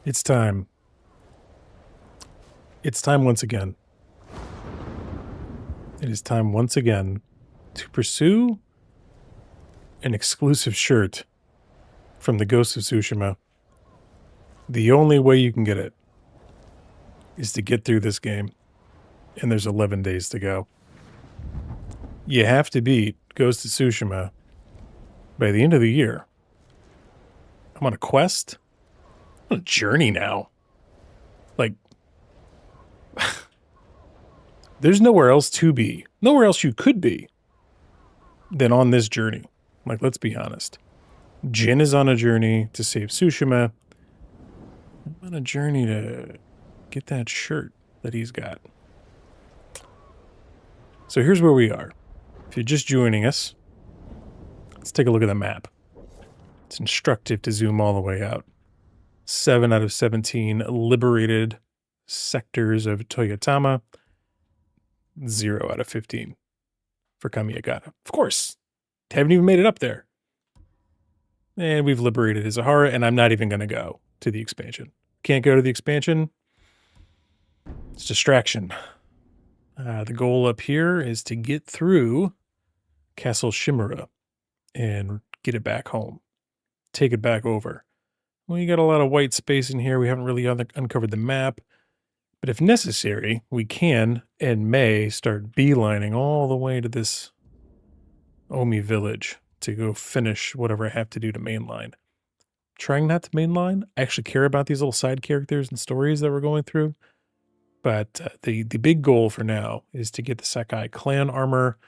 It's time. It's time once again. It is time once again to pursue an exclusive shirt from the Ghost of Tsushima. The only way you can get it is to get through this game, and there's 11 days to go. You have to beat Ghost of Tsushima by the end of the year. I'm on a quest. I'm on a journey now. Like, there's nowhere else to be, nowhere else you could be than on this journey. Like, let's be honest. Jin is on a journey to save Tsushima. I'm on a journey to get that shirt that he's got. So here's where we are. If you're just joining us, let's take a look at the map. It's instructive to zoom all the way out. 7 out of 17 liberated sectors of Toyotama. 0 out of 15 for Kamiyagata. Of course, haven't even made it up there. And we've liberated Izahara, and I'm not even going to go to the expansion. Can't go to the expansion. It's distraction. The goal up here is to get through Castle Shimura and get it back home. Take it back over. Well, you got a lot of white space in here. We haven't really uncovered the map. But if necessary, we can and may start beelining all the way to this Omi village to go finish whatever I have to do to mainline. Trying not to mainline. I actually care about these little side characters and stories that we're going through. But the big goal for now is to get the Sakai clan armor,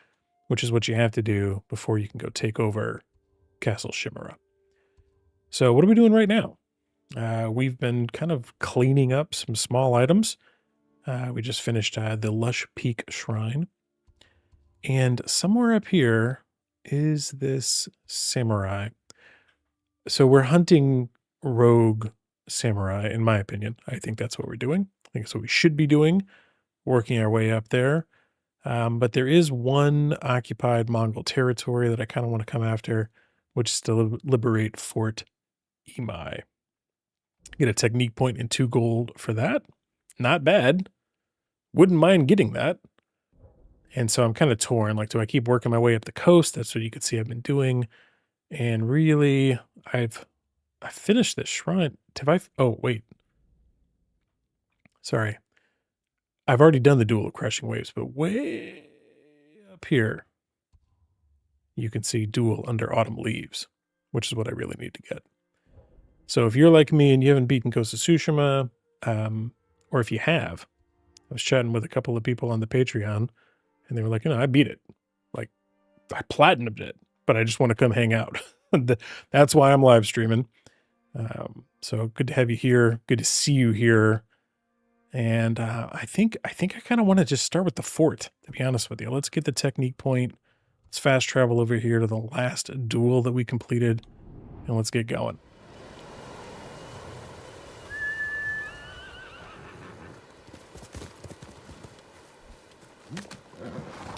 which is what you have to do before you can go take over Castle Shimura. So what are we doing right now? We've been kind of cleaning up some small items. We just finished the Lush Peak Shrine. And somewhere up here is this samurai. So we're hunting rogue samurai, in my opinion. I think that's what we're doing. I think that's what we should be doing, working our way up there. But there is one occupied Mongol territory that I kind of want to come after, which is to liberate Fort Imai. Get a technique point and 2 gold for that. Not bad. Wouldn't mind getting that. And so I'm kind of torn. Like, do I keep working my way up the coast? That's what you can see I've been doing. And really, I finished this shrine. Oh, wait. Sorry. I've already done the Duel of Crushing Waves, but way up here, you can see Duel Under Autumn Leaves, which is what I really need to get. So if you're like me and you haven't beaten Ghost of Tsushima, or if you have, I was chatting with a couple of people on the Patreon, and they were like, I beat it. Like, I platinumed it, but I just want to come hang out. That's why I'm live streaming. So good to have you here. Good to see you here. And I think I kind of want to just start with the fort, to be honest with you. Let's get the technique point. Let's fast travel over here to the last duel that we completed, and let's get going.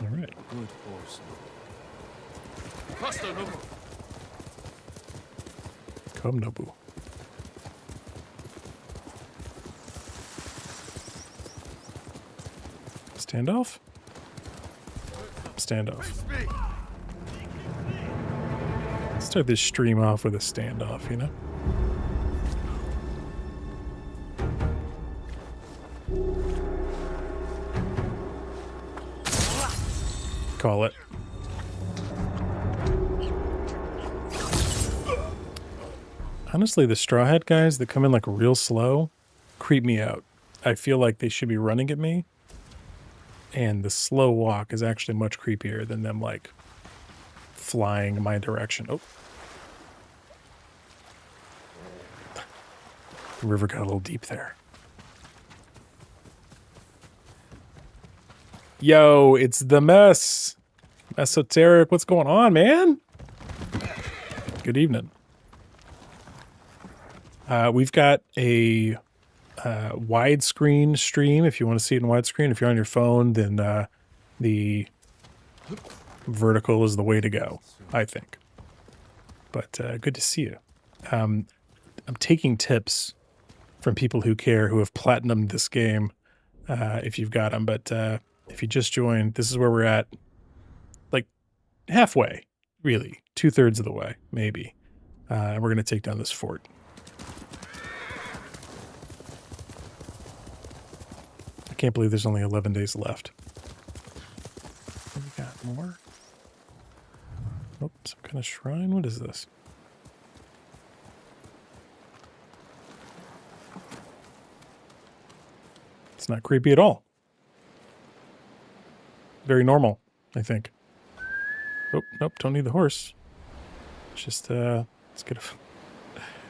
All right. Good horse. Come, Nobu. Standoff? Standoff. Let's start this stream off with a standoff, you know? Call it. Honestly, the Straw Hat guys that come in like real slow creep me out. I feel like they should be running at me. And the slow walk is actually much creepier than them like flying my direction. Oh. The river got a little deep there. Yo, it's the mess. Esoteric, what's going on, man? Good evening. We've got a widescreen stream if you want to see it in widescreen. If you're on your phone, then the vertical is the way to go, I think. But good to see you. I'm taking tips from people who care, who have platinumed this game, if you've got them. But if you just joined, this is where we're at, like halfway, really, 2/3 of the way, maybe. And we're going to take down this fort. I can't believe there's only 11 days left. We got more. Oh, some kind of shrine. What is this? It's not creepy at all. Very normal, I think. Oh, nope, don't need the horse. It's just, let's get a...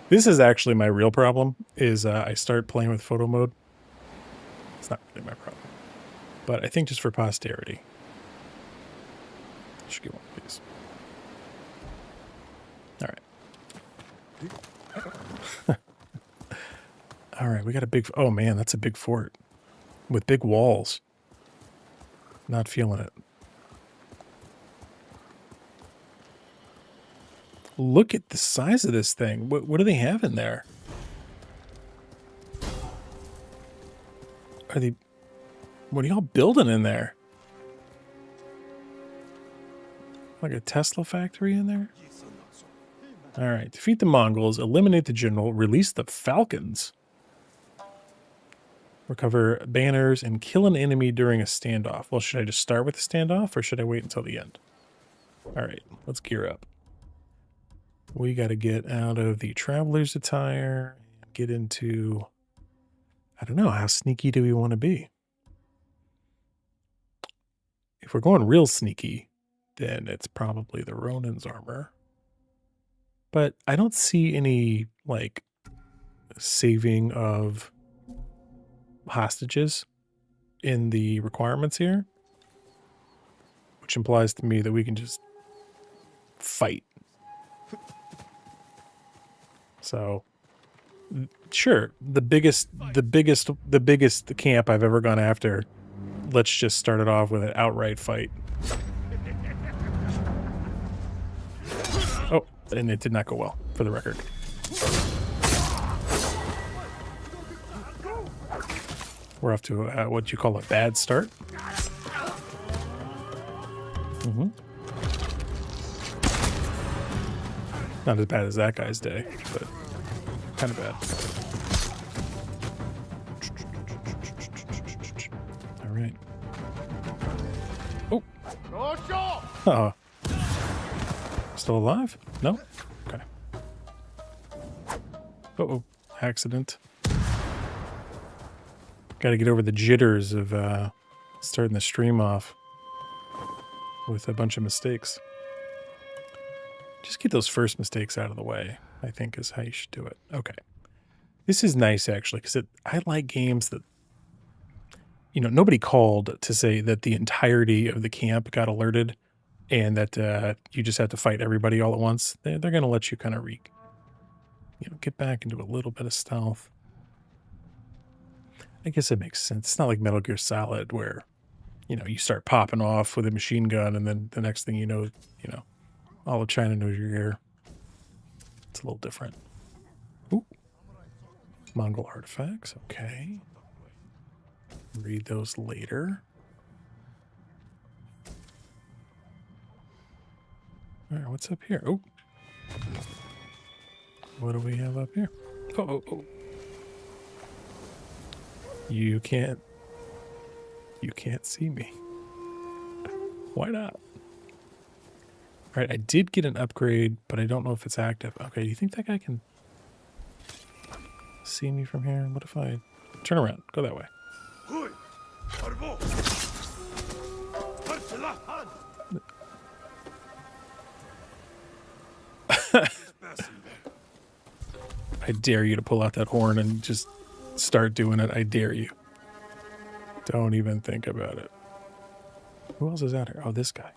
This is actually my real problem, is I start playing with photo mode. It's not really my problem. But I think just for posterity. I should get one of these. All right. All right, we got a big... Oh, man, that's a big fort. With big walls. Not feeling it. Look at the size of this thing. What do they have in there? Are they... What are y'all building in there? Like a Tesla factory in there? All right. Defeat the Mongols, eliminate the general, release the Falcons. Recover banners and kill an enemy during a standoff. Well, should I just start with the standoff or should I wait until the end? All right, let's gear up. We got to get out of the traveler's attire, get into, I don't know, how sneaky do we want to be? If we're going real sneaky, then it's probably the Ronin's armor. But I don't see any, like, saving of hostages in the requirements here, which implies to me that we can just fight. So, sure, the biggest camp I've ever gone after, let's just start it off with an outright fight. Oh, and it did not go well, for the record. We're off to what you call a bad start. Not as bad as that guy's day, but kind of bad. All right. Oh. Still alive? No? Okay. Uh-oh. Accident. Got to get over the jitters of starting the stream off with a bunch of mistakes. Just get those first mistakes out of the way, I think is how you should do it. Okay. This is nice, actually, because I like games that, you know, nobody called to say that the entirety of the camp got alerted and that you just have to fight everybody all at once. They're going to let you kind of get back into a little bit of stealth. I guess it makes sense. It's not like Metal Gear Solid where, you know, you start popping off with a machine gun and then the next thing you know, all of China knows you're here. It's a little different. Ooh. Mongol artifacts. Okay. Read those later. All right, what's up here? Oh. What do we have up here? Oh. You can't see me. Why not? All right, I did get an upgrade, but I don't know if it's active. Okay, do you think that guy can see me from here? What if I turn around? Go that way. I dare you to pull out that horn and just start doing it. I dare you. Don't even think about it. Who else is out here? Oh, this guy.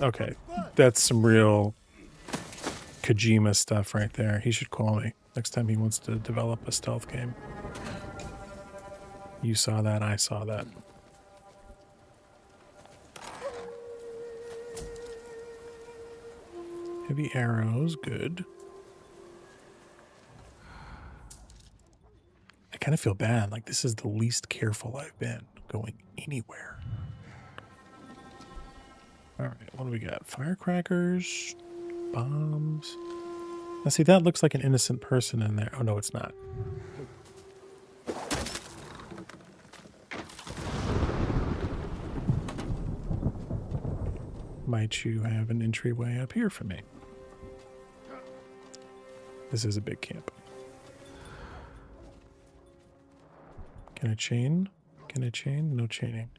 Okay, that's some real Kojima stuff right there. He should call me next time he wants to develop a stealth game. You saw that, I saw that. Heavy arrows, good. kind of feel bad. Like, this is the least careful I've been going anywhere. All right, what do we got? Firecrackers, bombs. Now, see, that looks like an innocent person in there. Oh, no, it's not. Might you have an entryway up here for me? This is a big camp. Can I chain? Can I chain? No chaining.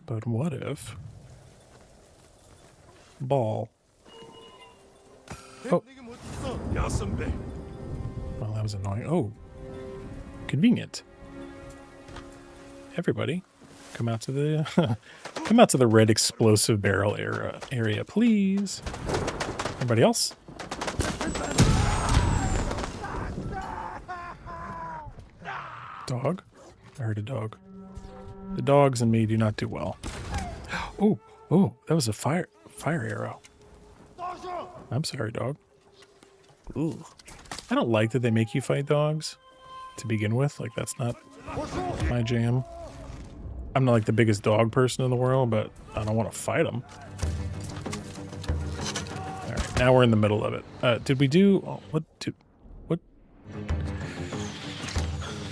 But what if... Ball. Oh. Well, that was annoying. Oh. Convenient. Everybody, come out to the come out to the red explosive barrel area, please. Everybody else? Dog? I heard a dog. The dogs and me do not do well. Oh, oh, that was a fire arrow. I'm sorry, dog. Ooh. I don't like that they make you fight dogs to begin with. Like, that's not my jam. I'm not like the biggest dog person in the world, but I don't want to fight them. All right, now we're in the middle of it. Did we do... Oh, what?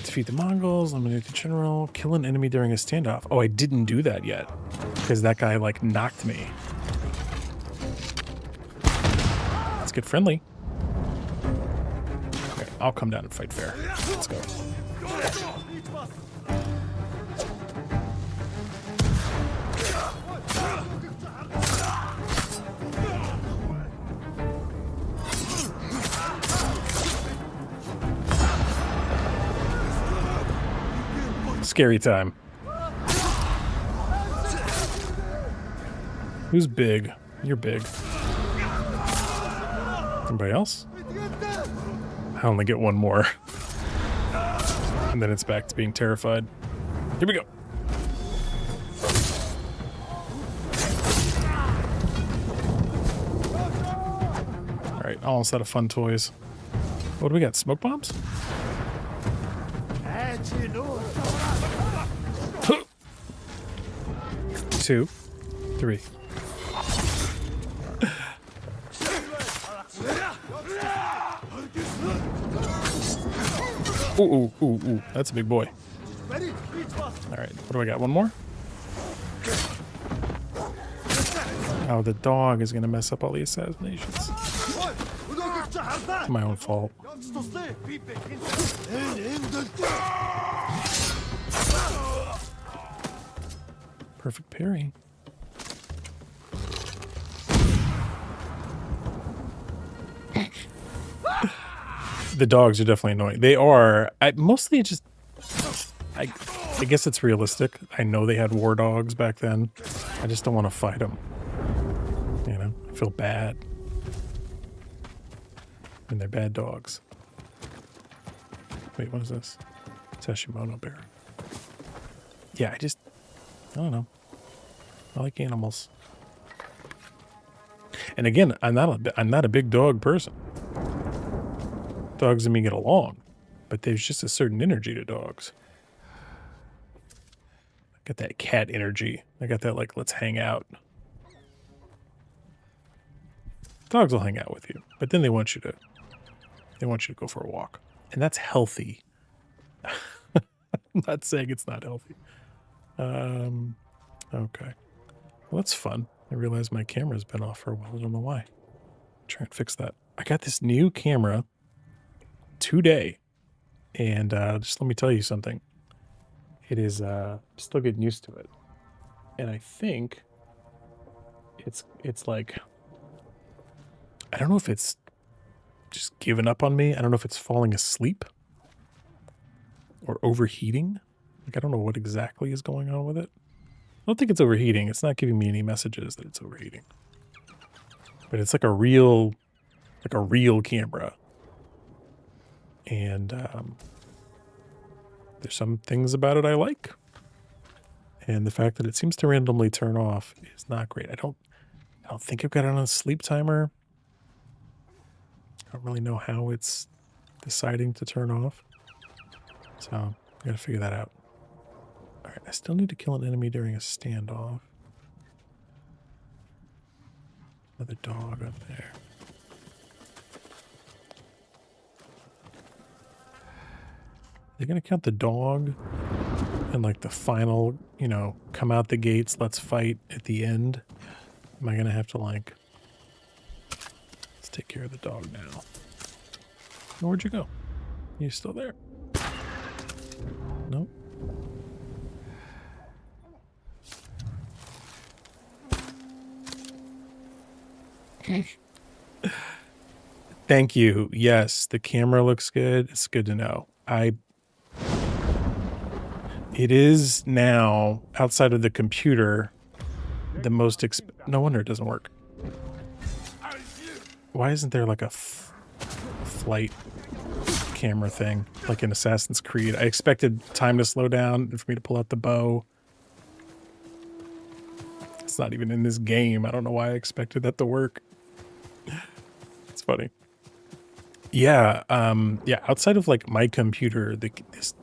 Defeat the Mongols, eliminate the general, kill an enemy during a standoff. Oh, I didn't do that yet because that guy, like, knocked me. Let's get friendly. Okay, I'll come down and fight fair. Let's go. Scary time. Who's big? You're big. Anybody else? I only get one more. And then it's back to being terrified. Here we go. Alright, almost out of fun toys. What do we got? Smoke bombs? 2, 3. Ooh, that's a big boy. All right, what do I got? One more? Oh, the dog is going to mess up all the assassinations. It's my own fault. Perfect parry. The dogs are definitely annoying. They are. Mostly it just... I guess it's realistic. I know they had war dogs back then. I just don't want to fight them. You know? I feel bad. And they're bad dogs. Wait, what is this? Tsushima bear. Yeah, I don't know. I like animals. And again, I'm not a big dog person. Dogs and me get along, but there's just a certain energy to dogs. I got that cat energy. I got that, like, let's hang out. Dogs will hang out with you, but then they want you to go for a walk. And that's healthy. I'm not saying it's not healthy. Okay. Well, that's fun. I realized my camera's been off for a while. I don't know why. Try and fix that. I got this new camera today, and just let me tell you something. It is still getting used to it, and I think it's like, I don't know if it's just giving up on me. I don't know if it's falling asleep or overheating. Like, I don't know what exactly is going on with it. I don't think it's overheating. It's not giving me any messages that it's overheating, but it's like a real camera. And there's some things about it I like. And the fact that it seems to randomly turn off is not great. I don't think I've got it on a sleep timer. I don't really know how it's deciding to turn off. So I gotta figure that out. All right, I still need to kill an enemy during a standoff. Another dog up there. They're gonna count the dog and like the final, you know, come out the gates, let's fight at the end. Am I gonna have to like, let's take care of the dog now. Where'd you go? You still there? Nope. Thank you. Yes, the camera looks good. It's good to know. It is now, outside of the computer, the most no wonder it doesn't work. Why isn't there like a flight camera thing like in Assassin's Creed? I expected time to slow down and for me to pull out the bow. It's not even in this game. I don't know why I expected that to work. It's funny. Yeah, yeah, outside of like my computer, this,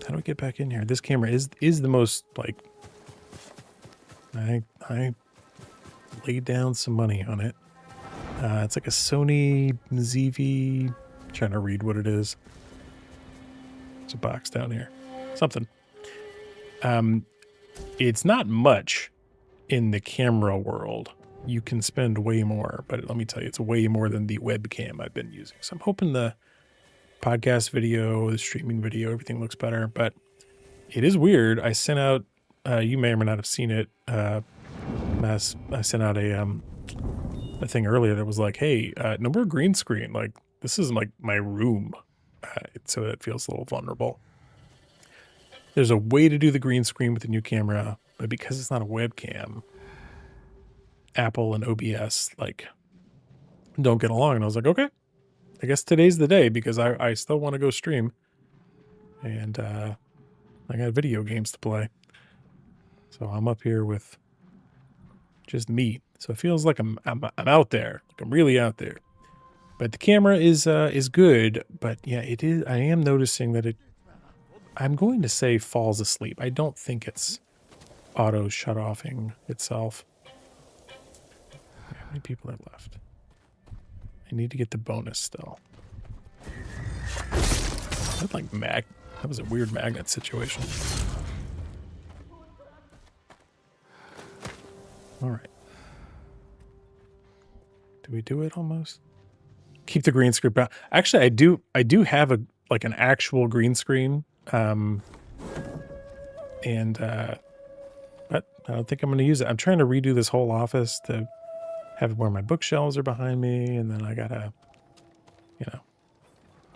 how do I get back in here? This camera is the most like, I laid down some money on it. It's like a Sony ZV, trying to read what it is. There's a box down here. Something. It's not much in the camera world. You can spend way more, but let me tell you, it's way more than the webcam I've been using. So I'm hoping the podcast video, the streaming video, everything looks better, but it is weird. I sent out, you may or may not have seen it. I sent out a thing earlier that was like, hey, no more green screen. Like, this is like my room. So it feels a little vulnerable. There's a way to do the green screen with the new camera, but because it's not a webcam, Apple and OBS like don't get along. And I was like, okay, I guess today's the day because I still want to go stream. And I got video games to play. So I'm up here with just me. So it feels like I'm out there. Like I'm really out there. But the camera is good, but yeah, it is. I am noticing that I'm going to say falls asleep. I don't think it's auto shut-offing itself. How many people are left? I need to get the bonus still. That like that was a weird magnet situation. All right. Do we do it almost? Keep the green screen back. Actually, I do have an actual green screen. But I don't think I'm going to use it. I'm trying to redo this whole office to have it where my bookshelves are behind me, and then I gotta, you know,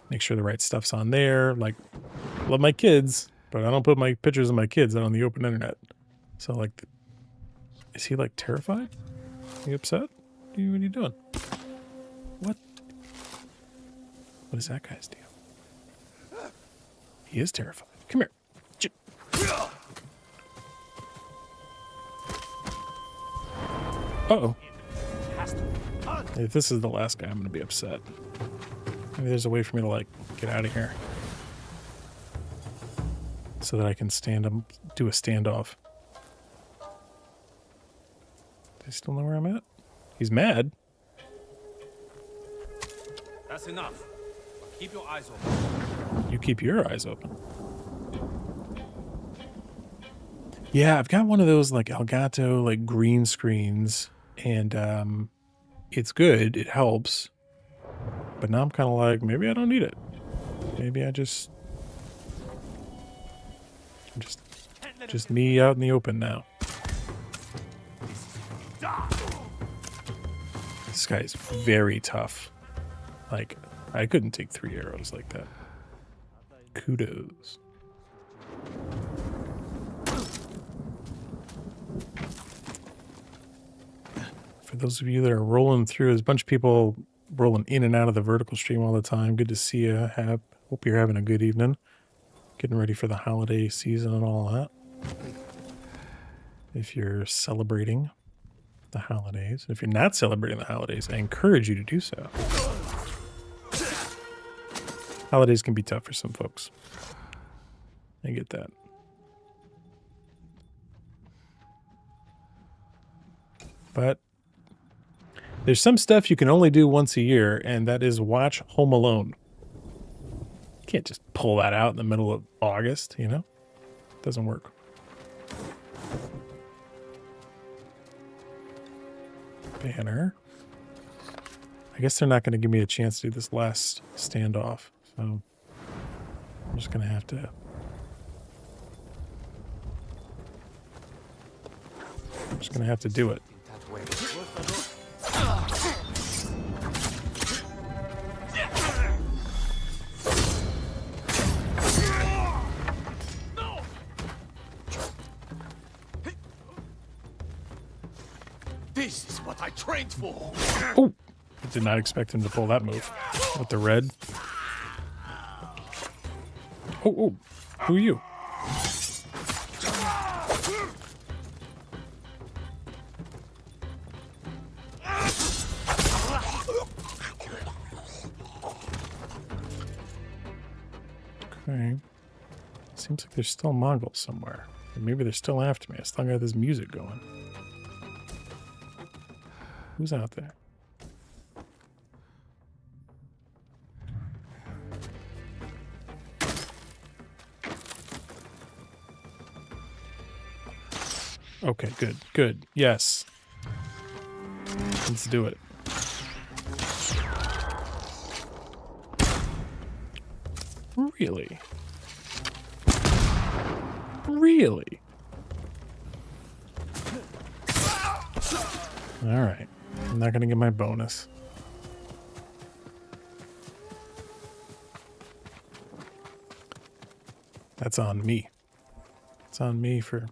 make sure the right stuff's on there. Like, love my kids, but I don't put my pictures of my kids out on the open internet. So, like, is he like terrified? Are you upset? What are you doing? What? What is that guy's deal? He is terrified. Come here. Uh-oh. If this is the last guy, I'm going to be upset. Maybe there's a way for me to, like, get out of here. So that I can do a standoff. Do I still know where I'm at? He's mad. That's enough. Keep your eyes open. You keep your eyes open. Yeah, I've got one of those like Elgato like green screens, and it's good. It helps. But now I'm kind of like, maybe I don't need it. Maybe I just me out in the open now. This guy's very tough. Like, I couldn't take 3 arrows like that. Kudos. For those of you that are rolling through, there's a bunch of people rolling in and out of the vertical stream all the time. Good to see you. Hope you're having a good evening. Getting ready for the holiday season and all that. If you're celebrating the holidays. If you're not celebrating the holidays, I encourage you to do so. Holidays can be tough for some folks. I get that. But there's some stuff you can only do once a year, and that is watch Home Alone. You can't just pull that out in the middle of August, you know? Doesn't work. Banner. I guess they're not going to give me a chance to do this last standoff, so I'm just going to have to... do it. This is what I trained for. Oh! I did not expect him to pull that move. With the red. Oh, who are you? Okay. Seems like there's still Mongols somewhere. Or maybe they're still after me. I still got this music going. Who's out there? Okay, good. Yes. Let's do it. Really? Really? All right. I'm not going to get my bonus. That's on me. It's on me for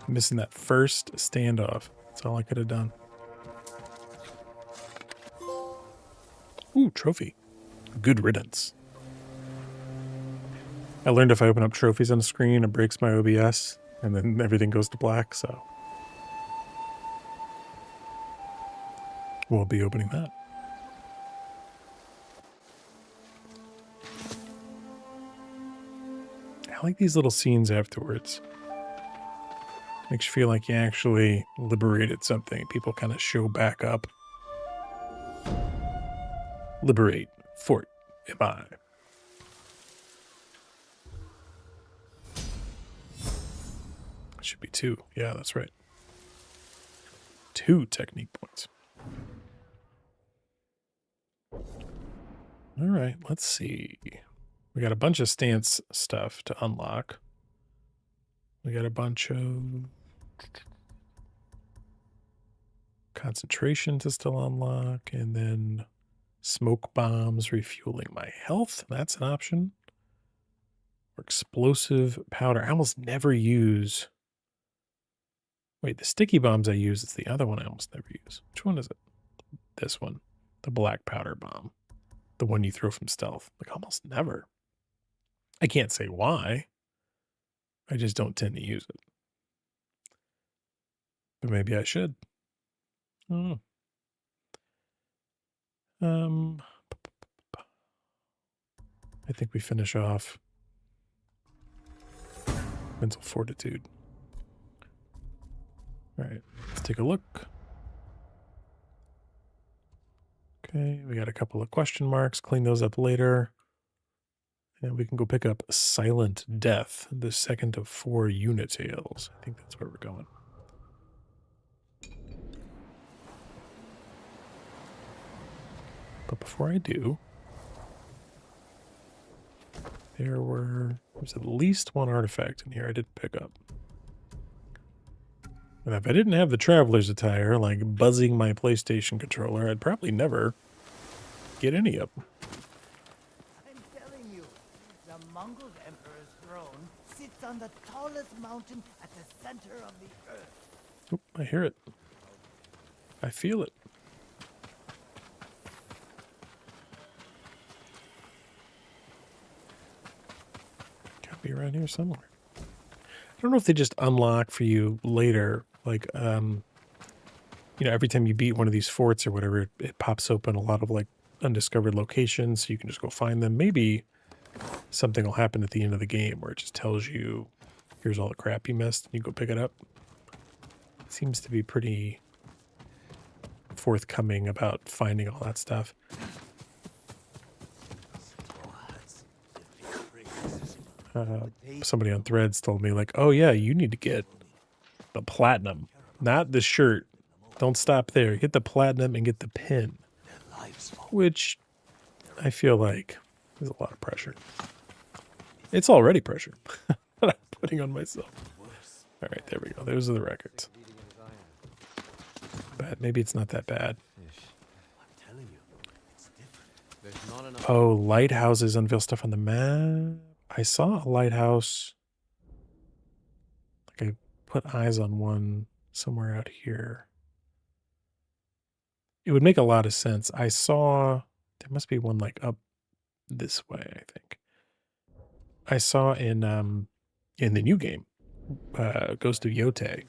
missing that first standoff. That's all I could have done. Ooh, trophy. Good riddance. I learned if I open up trophies on the screen, it breaks my OBS, and then everything goes to black, so we'll be opening that. I like these little scenes afterwards. Makes you feel like you actually liberated something. People kind of show back up. Liberate Fort MI. Should be 2. Yeah, that's right. 2 technique points. All right, let's see. We got a bunch of stance stuff to unlock. We got a bunch of concentration to still unlock, and then smoke bombs refueling my health. That's an option. Or explosive powder. I almost never use... Wait, the sticky bombs I use is the other one I almost never use. Which one is it? This one. The black powder bomb. The one you throw from stealth. Like, almost never. I can't say why. I just don't tend to use it. But maybe I should. I don't know. I think we finish off mental fortitude. All right, let's take a look. Okay, we got a couple of question marks. Clean those up later. And we can go pick up Silent Death, the second of 4 Unitales. I think that's where we're going. But before I do, there's at least one artifact in here I didn't pick up. And if I didn't have the traveler's attire, like buzzing my PlayStation controller, I'd probably never get any of them. I'm telling you, the Mongol Emperor's throne sits on the tallest mountain at the center of the earth. Oop, I hear it. I feel it. Gotta be around here somewhere. I don't know if they just unlock for you later, like, you know, every time you beat one of these forts or whatever, it pops open a lot of, like, undiscovered locations, so you can just go find them. Maybe something will happen at the end of the game where it just tells you, here's all the crap you missed, and you go pick it up. It seems to be pretty forthcoming about finding all that stuff. Somebody on Threads told me, like, oh yeah, you need to get the platinum, not the shirt. Don't stop there. Get the platinum and get the pin, which I feel like is a lot of pressure. It's already pressure that I'm putting on myself. All right, there we go. Those are the records. But maybe it's not that bad. Oh, lighthouses unveil stuff on the map. I saw a lighthouse. Like I put eyes on one somewhere out here. It would make a lot of sense. I saw there must be one like up this way, I think. I saw in the new game, Ghost of Yote,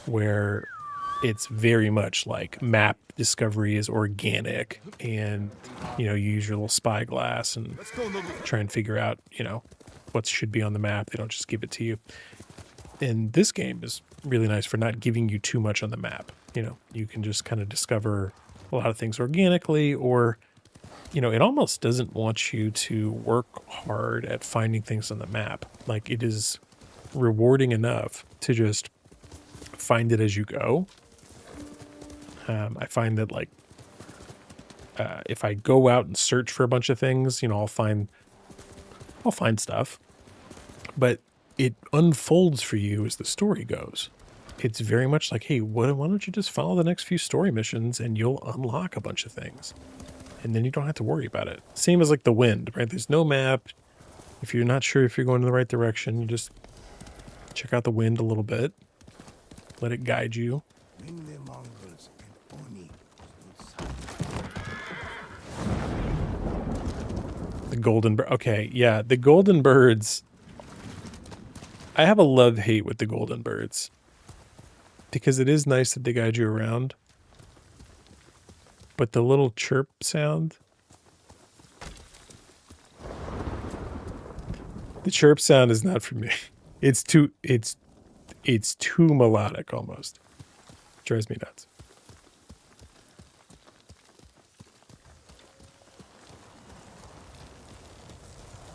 where it's very much like map discovery is organic, and you use your little spyglass and try and figure out what should be on the map. They don't just give it to you. And this game is really nice for not giving you too much on the map. You can just kind of discover a lot of things organically, or it almost doesn't want you to work hard at finding things on the map. Like, it is rewarding enough to just find it as you go. I find that, like, if I go out and search for a bunch of things, I'll find stuff, but it unfolds for you as the story goes. It's very much like, hey, why don't you just follow the next few story missions and you'll unlock a bunch of things, and then you don't have to worry about it. Same as like the wind, right? There's no map. If you're not sure if you're going in the right direction, you just check out the wind a little bit, let it guide you. The golden bird. Okay, yeah, the golden birds. I have a love-hate with the golden birds, because it is nice that they guide you around, but the little chirp sound, the chirp sound is not for me. It's too melodic almost. It drives me nuts.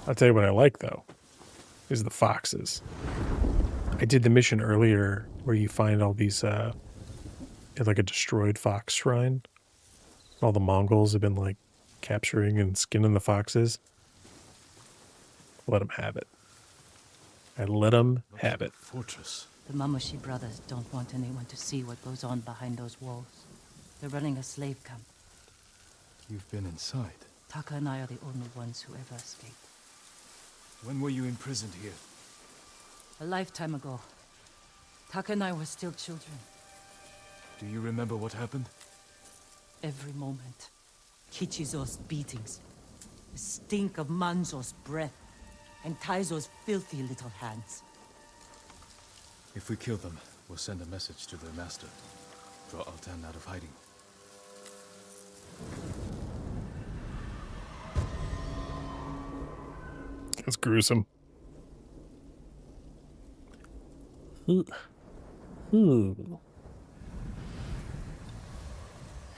I'll tell you what I like, though, is the foxes. I did the mission earlier where you find all these, like a destroyed fox shrine. All the Mongols have been, like, capturing and skinning the foxes. Let them have it. I let them have it. Fortress. The Mamushi brothers don't want anyone to see what goes on behind those walls. They're running a slave camp. You've been inside. Taka and I are the only ones who ever escaped. When were you imprisoned here? A lifetime ago. Taka and I were still children. Do you remember what happened? Every moment. Kichizo's beatings. The stink of Manzo's breath. And Taizo's filthy little hands. If we kill them, we'll send a message to their master. Draw Altan out of hiding. It's gruesome. Ooh.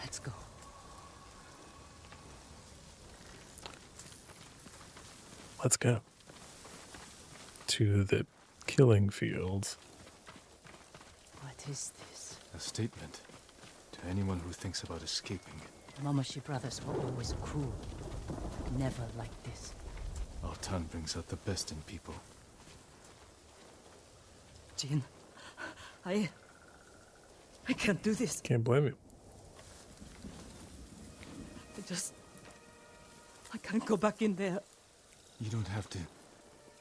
Let's go. Let's go to the killing fields. What is this? A statement to anyone who thinks about escaping. The Mamushi brothers were always cruel. Never like this. Altan brings out the best in people. Jin, I can't do this. Can't blame you. I can't go back in there. You don't have to.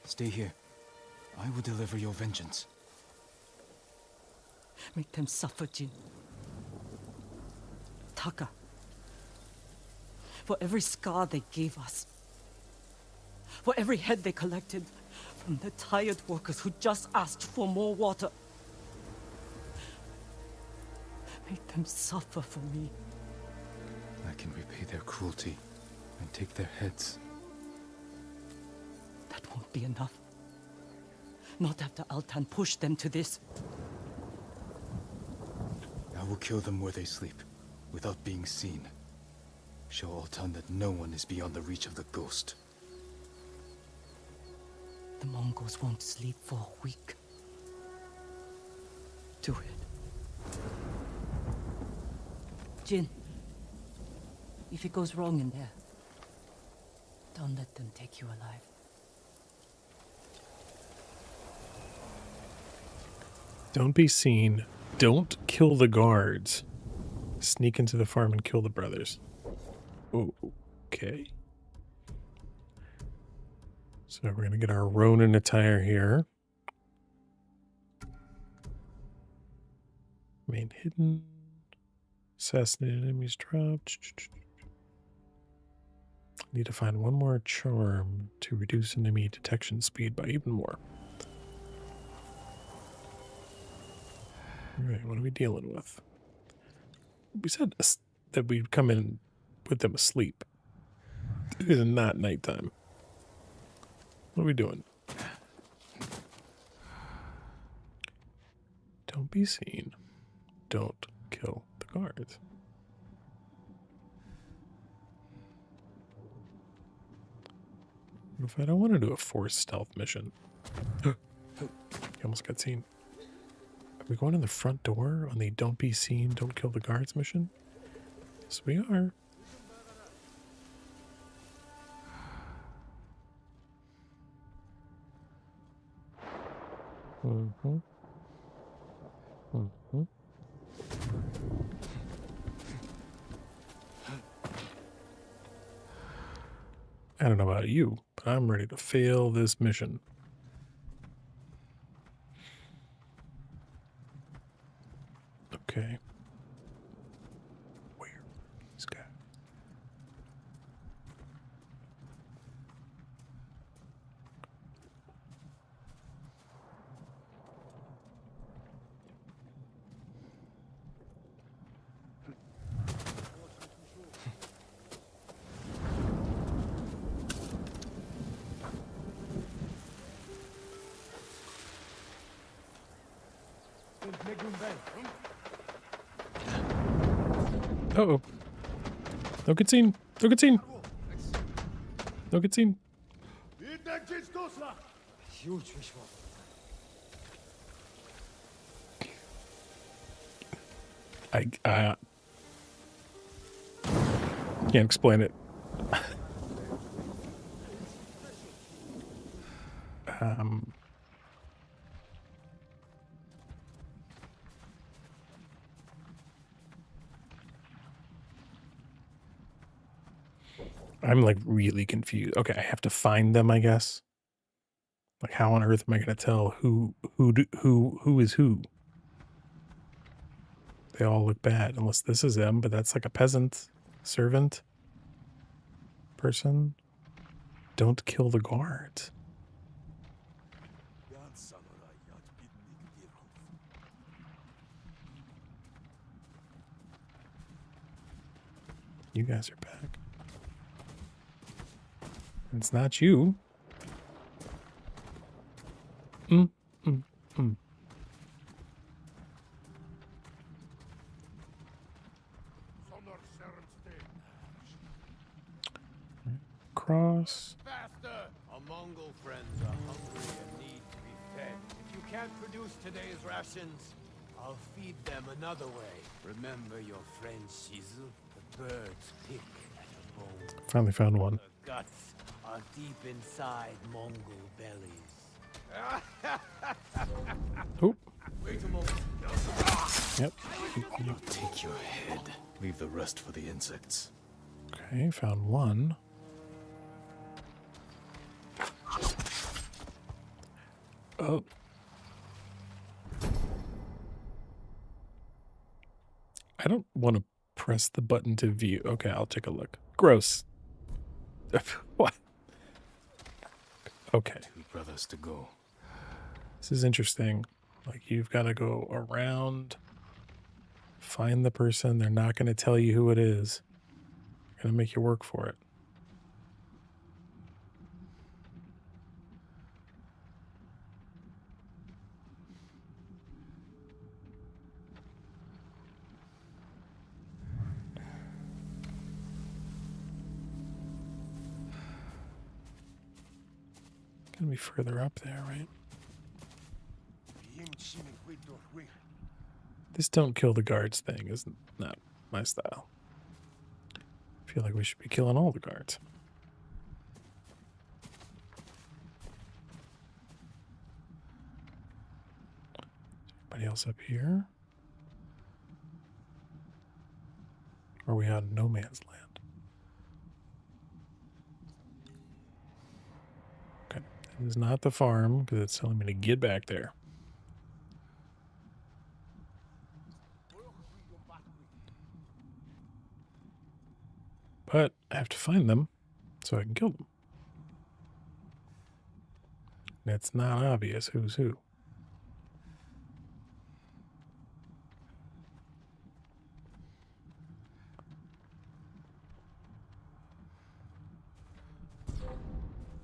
Stay here. I will deliver your vengeance. Make them suffer, Jin. Taka. For every scar they gave us. For every head they collected from the tired workers who just asked for more water. Make them suffer for me. I can repay repay their cruelty and take their heads. That won't be enough. Not after Altan pushed them to this. I will kill them where they sleep, without being seen. Show Altan that no one is beyond the reach of the ghost. The Mongols won't sleep for a week. Do it. Jin, if it goes wrong in there, don't let them take you alive. Don't be seen. Don't kill the guards. Sneak into the farm and kill the brothers. Oh, okay. So we're going to get our Ronin attire here. Main hidden. Assassinated enemies dropped. Need to find one more charm to reduce enemy detection speed by even more. Alright, what are we dealing with? We said that we'd come in and put them asleep. It is not nighttime. What are we doing? Don't be seen. Don't kill the guards. If I don't want to do a forced stealth mission. You almost got seen. Are we going in the front door on the don't be seen, don't kill the guards mission? Yes, we are. Mm-hmm. Mm-hmm. I don't know about you, but I'm ready to fail this mission. Okay. Where is this guy? Uh-oh. No good scene. No good scene. No good scene. I can't explain it. I'm like really confused. Okay, I have to find them, I guess. Like, how on earth am I going to tell who is who? They all look bad, unless this is them, but that's like a peasant, servant, person. Don't kill the guards. You guys are back. It's not you. Cross. Faster! Our Mongol friends are hungry and need to be fed. If you can't produce today's rations, I'll feed them another way. Remember your friend Shizu? The birds pick at her bones. Finally found one. Her guts are deep inside Mongol bellies. Oh. Wait a moment. Yep. I'll take your head. Leave the rest for the insects. Okay, found one. Oh. I don't want to press the button to view. Okay, I'll take a look. Gross. What? Okay. 2 brothers to go. This is interesting. Like, you've got to go around, find the person. They're not going to tell you who it is. You're gonna make you work for it. Gonna be further up there, right? This don't kill the guards thing is not my style. I feel like we should be killing all the guards. Anybody else up here? Or are we out in no man's land? Okay, this is not the farm because it's telling me to get back there. But I have to find them so I can kill them. And it's not obvious who's who.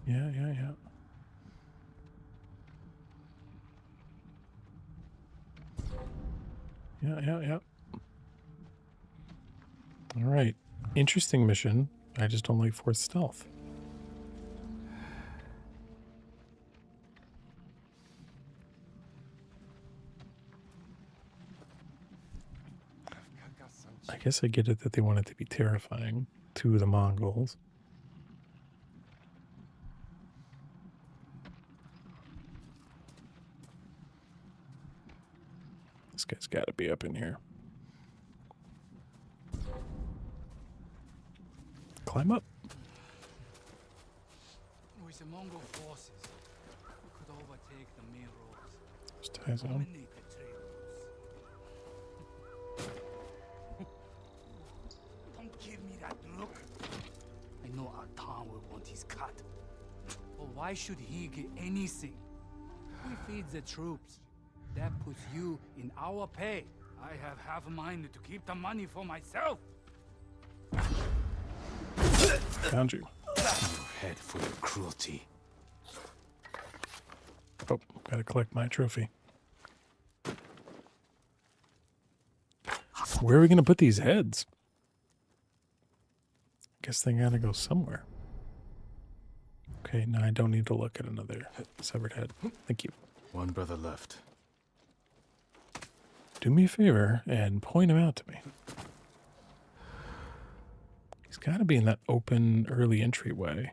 Yeah. Yeah. All right. Interesting mission. I just don't like forced stealth. I guess I get it that they want it to be terrifying to the Mongols. This guy's got to be up in here. Climb up. With the Mongol forces, we could overtake the main roads. Just ties on. Dominate the trade routes. Don't give me that look. I know our town will want his cut. But why should he get anything? We feed the troops. That puts you in our pay. I have half a mind to keep the money for myself. Found you. Your head for your cruelty. Oh, gotta collect my trophy. Where are we gonna put these heads? Guess they gotta go somewhere. Okay, now I don't need to look at another severed head. Thank you. One brother left. Do me a favor and point him out to me. He's got to be in that open early entryway.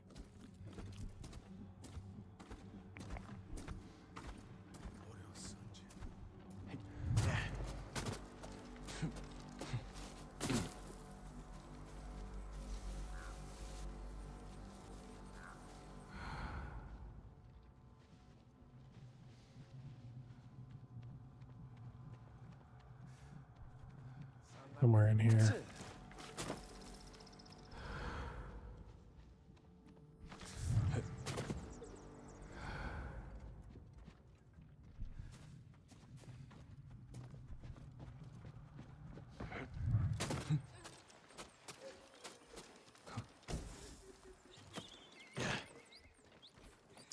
Somewhere in here.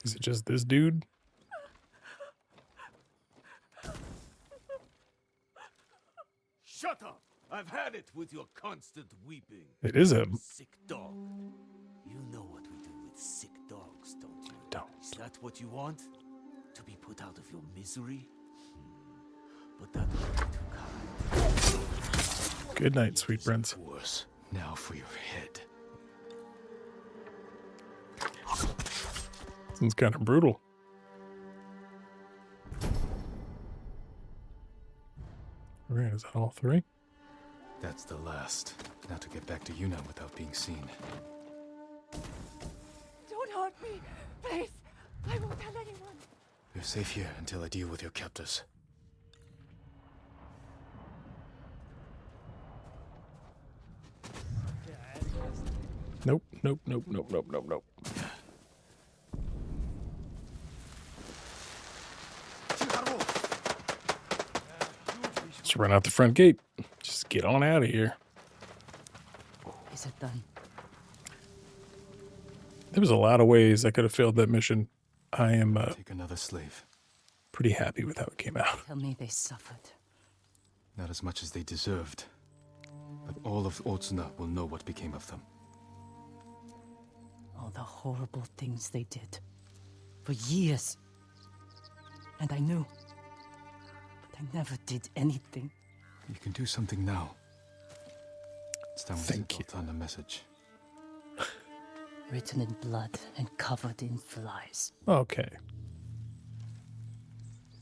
Is it just this dude? Shut up! I've had it with your constant weeping. It is him. Sick dog. You know what we do with sick dogs, don't you? Don't. Is that what you want? To be put out of your misery? But that would be too kind. Good night, sweet prince. Worse. Now for your head. Seems kind of brutal. All right, is that all three? That's the last. Now to get back to Yunnan without being seen. Don't hurt me, please. I won't tell anyone. You're safe here until I deal with your captors. Nope. Just run out the front gate. Just get on out of here. Is is it done? There was a lot of ways I could have failed that mission. I am Take another slave. pretty happy with how it came out. Tell me they suffered. Not as much as they deserved. But all of Otsuna will know what became of them. All the horrible things they did. For years. And I knew. But I never did anything. You can do something now. It's time we Thank sent Altan a message. Written in blood and covered in flies. Okay.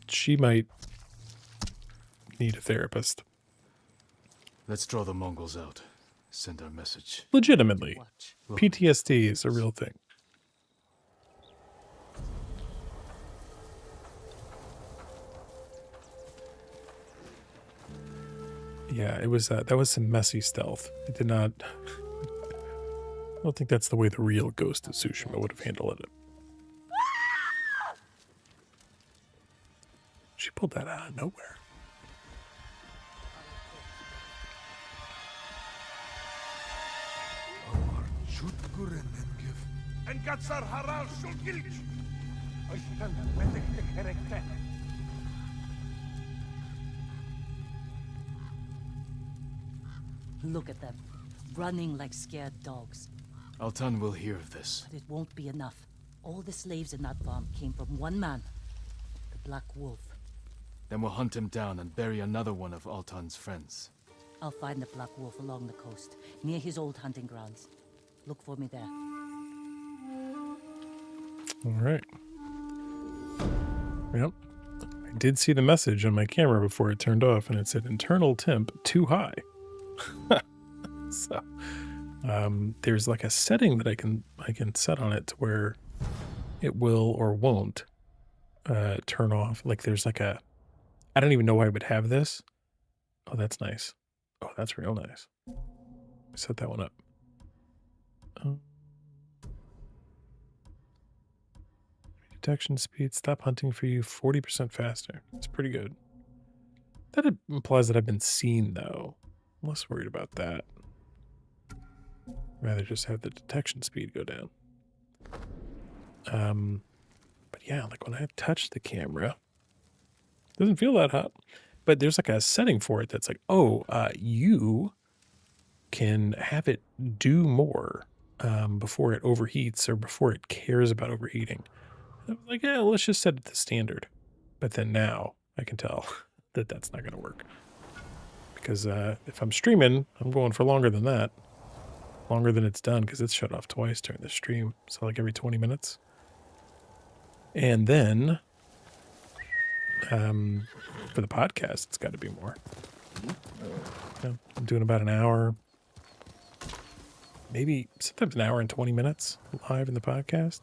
She might need a therapist. Let's draw the Mongols out. Send our message. Legitimately. Watch. PTSD is a real thing. Yeah, it was that was some messy stealth. It did not. I don't think that's the way the real Ghost of Tsushima would have handled it. She pulled that out of nowhere. Look at them. Running like scared dogs. Altan will hear of this. But it won't be enough. All the slaves in that farm came from one man. The Black Wolf. Then we'll hunt him down and bury another one of Altan's friends. I'll find the Black Wolf along the coast, near his old hunting grounds. Look for me there. All right. Yep. I did see the message on my camera before it turned off, and it said internal temp too high. So there's like a setting that I can set on it to where it will or won't turn off. Like there's like a, I don't even know why I would have this. Oh, that's nice. Oh, that's real nice. Set that one up. Detection speed, stop hunting for you 40% faster. That's pretty good. That implies that I've been seen though. I'm less worried about that. Rather just have the detection speed go down. But yeah, like when I touch the camera, it doesn't feel that hot. But there's like a setting for it that's like, oh, you can have it do more before it overheats or before it cares about overheating. I was like, yeah, let's just set it to standard. But then now I can tell that that's not going to work. Because if I'm streaming, I'm going for longer than that. Longer than it's done because it's shut off twice during the stream. So like every 20 minutes. And then for the podcast, it's got to be more. Yeah, I'm doing about an hour. Maybe sometimes an hour and 20 minutes live in the podcast.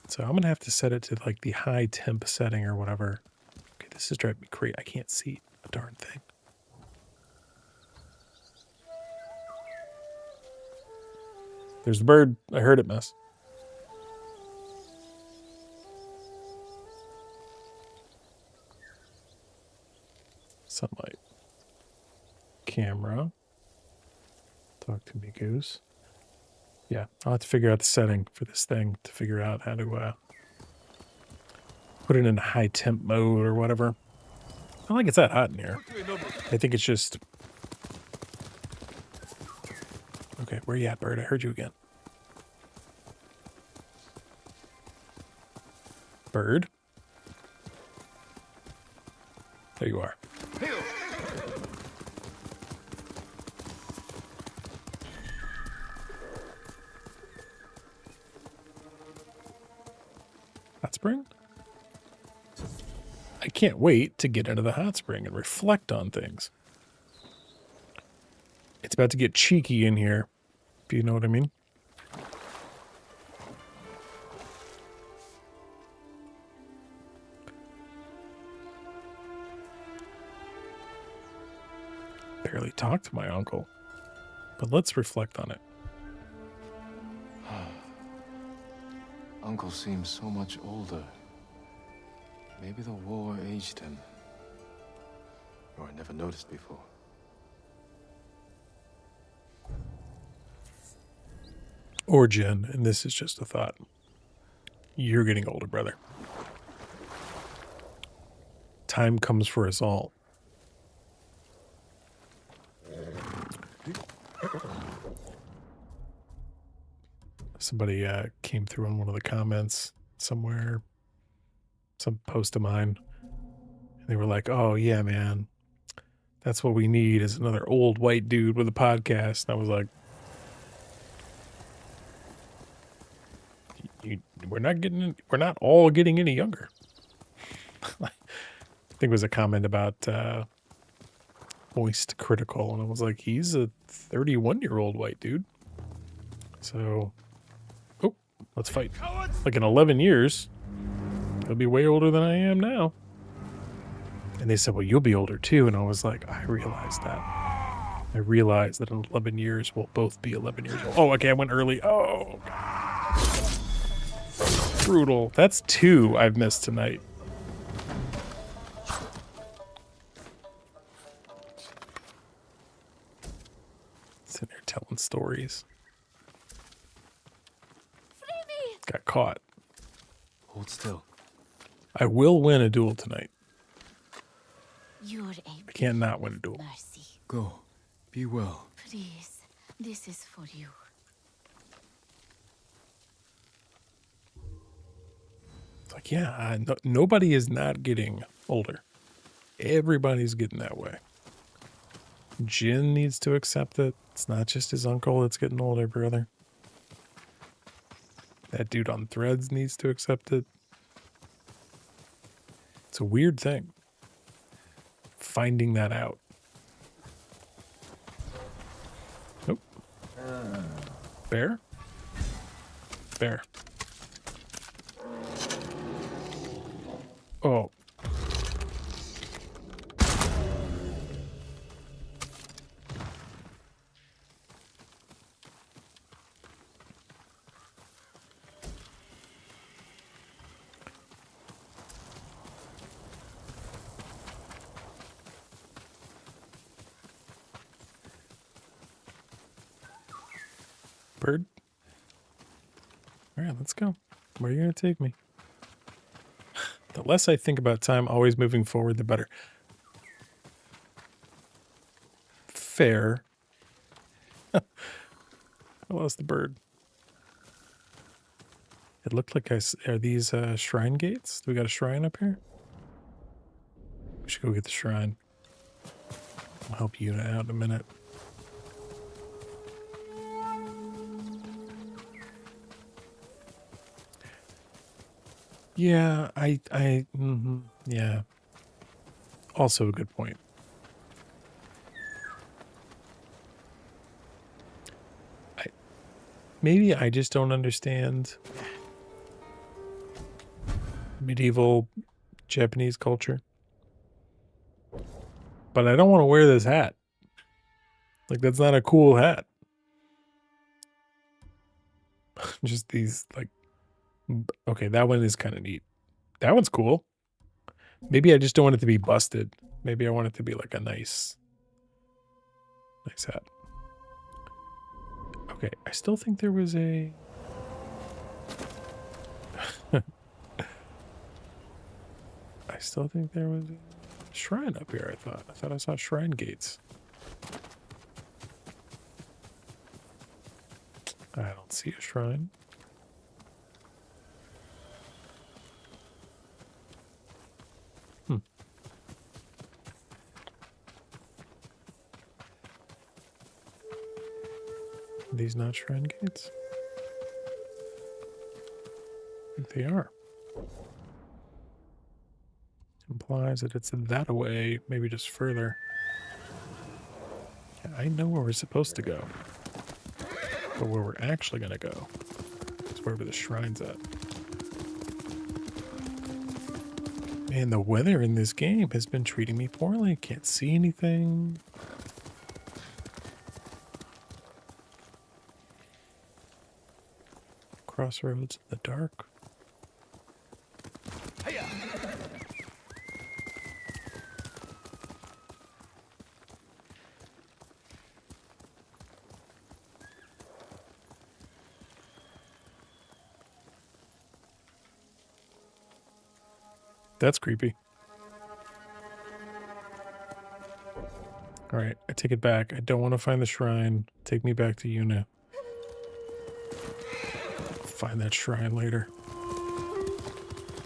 So I'm going to have to set it to like the high temp setting or whatever. Okay, this is driving me crazy. I can't see a darn thing. There's the bird. I heard it, miss. Sunlight. Camera. Talk to me, Goose. Yeah, I'll have to figure out the setting for this thing to figure out how to put it in high temp mode or whatever. I don't think it's that hot in here. I think it's just... Okay, where you at, bird? I heard you again. Bird? There you are. Hot spring? I can't wait to get into the hot spring and reflect on things. It's about to get cheeky in here, if you know what I mean. Barely talked to my uncle, but let's reflect on it. Uncle seems so much older. Maybe the war aged him. Or I never noticed before. or Jen, and this is just a thought. You're getting older, brother. Time comes for us all. Somebody came through on one of the comments somewhere, some post of mine. And they were like, oh, yeah, man. That's what we need is another old white dude with a podcast. And I was like, we're not all getting any younger. I think it was a comment about Moist Critical. And I was like, he's a 31-year-old white dude. So, oh, let's fight. Like in 11 years, he'll be way older than I am now. And they said, well, you'll be older too. And I was like, I realized that. I realized that in 11 years, we'll both be 11 years old. Oh, okay, I went early. Oh, God. Brutal. That's 2 I've missed tonight. Sitting there telling stories. Free me! Got caught. Hold still. I will win a duel tonight. You're a I can't not win a duel. mercy. Go. Be well. Please, this is for you. It's like, yeah, nobody is not getting older. Everybody's getting that way. Jin needs to accept it. It's not just his uncle that's getting older, brother. That dude on Threads needs to accept it. It's a weird thing. Finding that out. Nope. Bear? Bear. Oh. Bird? All right, let's go. Where are you going to take me? The less I think about time always moving forward, the better. Fair. I lost the bird. It looked like are these shrine gates? Do we got a shrine up here? We should go get the shrine. I'll help you out in a minute. Yeah, yeah. Also a good point. Maybe I just don't understand medieval Japanese culture. But I don't want to wear this hat. Like, that's not a cool hat. Just these, like, okay, that one is kind of neat. That one's cool. Maybe I just don't want it to be busted. Maybe I want it to be like a nice hat. Okay, I still think there was a... I still think there was a shrine up here, I thought. I thought I saw shrine gates. I don't see a shrine. Are these not shrine gates? I think they are. Implies that it's that away, maybe just further. Yeah, I know where we're supposed to go. But where we're actually going to go is wherever the shrine's at. Man, the weather in this game has been treating me poorly. Can't see anything. Crossroads in the dark. That's creepy. Alright, I take it back. I don't want to find the shrine. Take me back to Yuna. Find that shrine later.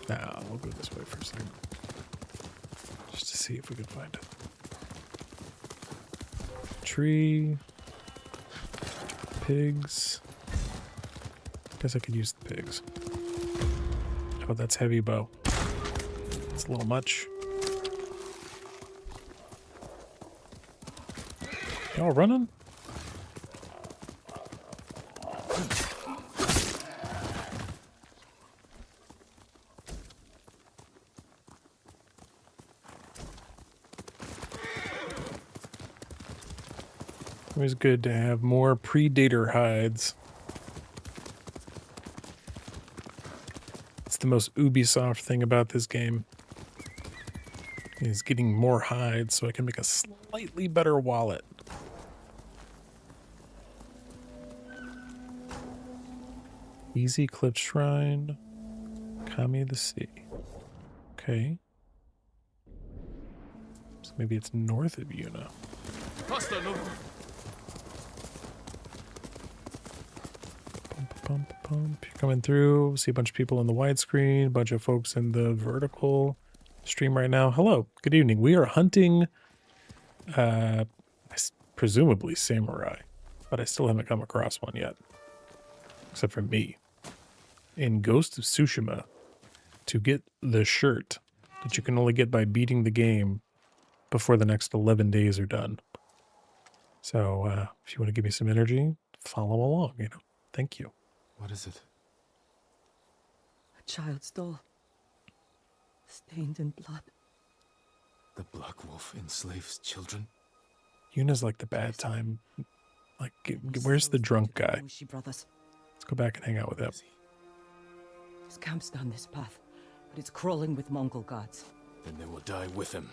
Nah, we'll go this way for a second. Just to see if we can find it. Tree. Pigs. Guess I could use the pigs. Oh, that's heavy bow. It's a little much. Y'all running? Always good to have more predator hides. It's the most Ubisoft thing about this game. Is getting more hides so I can make a slightly better wallet. Easy Cliff Shrine. Kami of the Sea. Okay. So maybe it's north of Yuna. Pump. You're coming through. See a bunch of people in the widescreen, a bunch of folks in the vertical stream right now. Hello, good evening. We are hunting, presumably samurai, but I still haven't come across one yet, except for me, in Ghost of Tsushima, to get the shirt that you can only get by beating the game before the next 11 days are done. So if you want to give me some energy, follow along, you know. Thank you. What is it? A child's doll. Stained in blood. The Black Wolf enslaves children? Yuna's like the bad time. Like, where's the drunk guy? Brothers. Let's go back and hang out with him. His camp's down this path, but it's crawling with Mongol guards. Then they will die with him.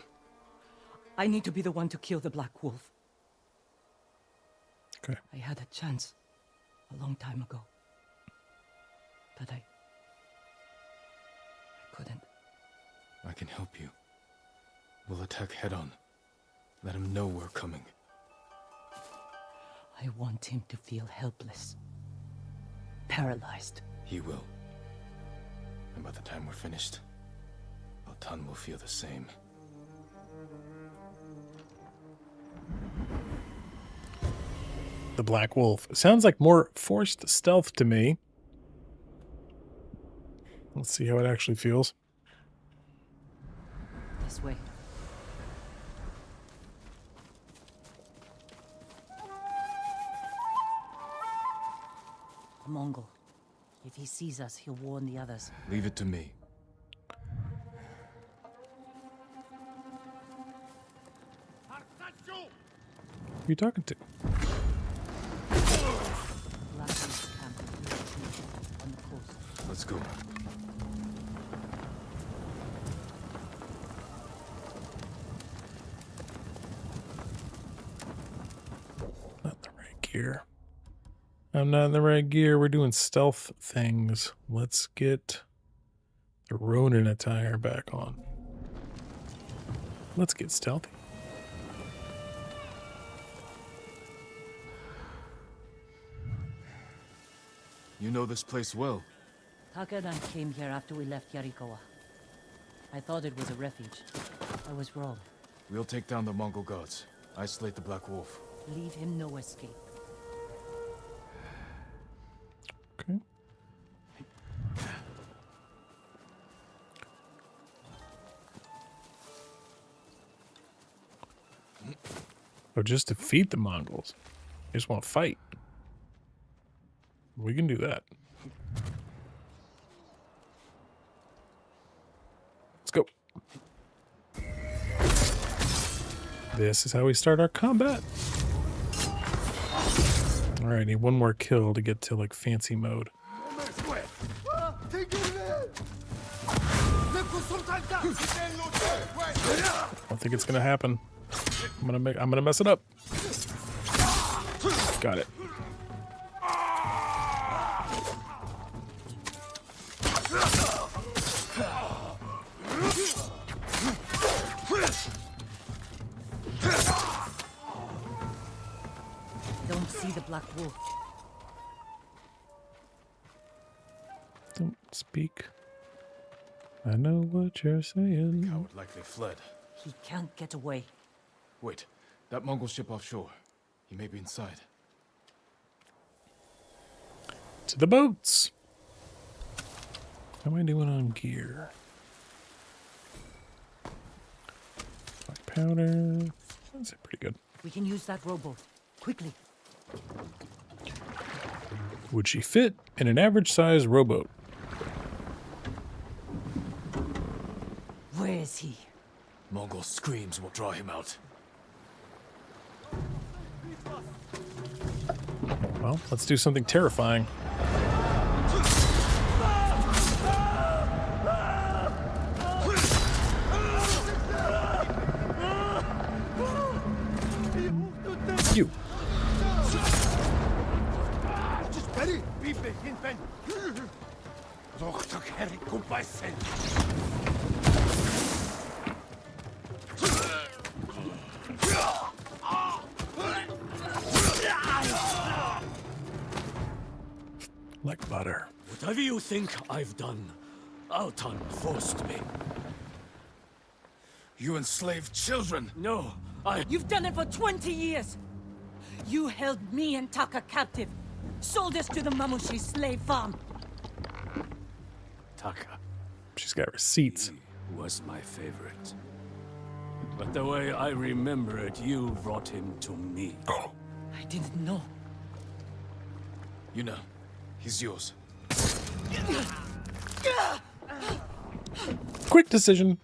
I need to be the one to kill the Black Wolf. Okay. I had a chance a long time ago, but I couldn't. I can help you. We'll attack head on. Let him know we're coming. I want him to feel helpless. Paralyzed. He will. And by the time we're finished, Altan will feel the same. The Black Wolf. Sounds like more forced stealth to me. Let's see how it actually feels. This way. A Mongol. If he sees us, he'll warn the others. Leave it to me. Who are you talking to? On the coast. Let's go. Not in the right gear. I'm not in the right gear. We're doing stealth things. Let's get the Ronin attire back on. Let's get stealthy. You know this place well. Takadan came here after we left Yarikawa. I thought it was a refuge. I was wrong. We'll take down the Mongol gods. Isolate the Black Wolf. Leave him no escape. Okay. Or just defeat the Mongols. You just want to fight. We can do that. Let's go. This is how we start our combat. Alright, need one more kill to get to like fancy mode. I don't think it's gonna happen. I'm gonna mess it up. Got it. see the Black Wolf. Don't speak. I know what you're saying. Coward likely fled. He can't get away. Wait, that Mongol ship offshore. He may be inside. To the boats. How am I doing on gear? Black powder. That's pretty good. We can use that rowboat. Quickly. Would she fit in an average size rowboat? Where is he? Mongol screams will draw him out. Well, let's do something terrifying. You. Like butter. Whatever you think I've done, Altan forced me. You enslaved children! No, You've done it for 20 years! You held me and Taka captive. Sold us to the Mamushi slave farm. Taka She's got receipts. was my favorite. But the way I remember it, you brought him to me. I didn't know. You know, he's yours. Quick decision.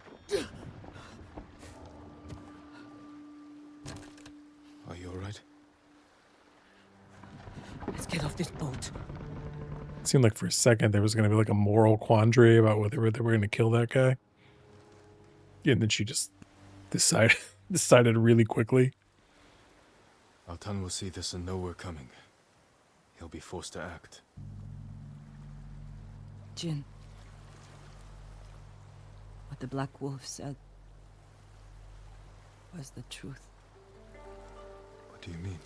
Are you alright? Let's get off this boat. It seemed like for a second there was going to be like a moral quandary about whether they were going to kill that guy. And then she just decided really quickly. Altan will see this and know we're coming. He'll be forced to act. Jin. What the Black Wolf said was the truth. What do you mean?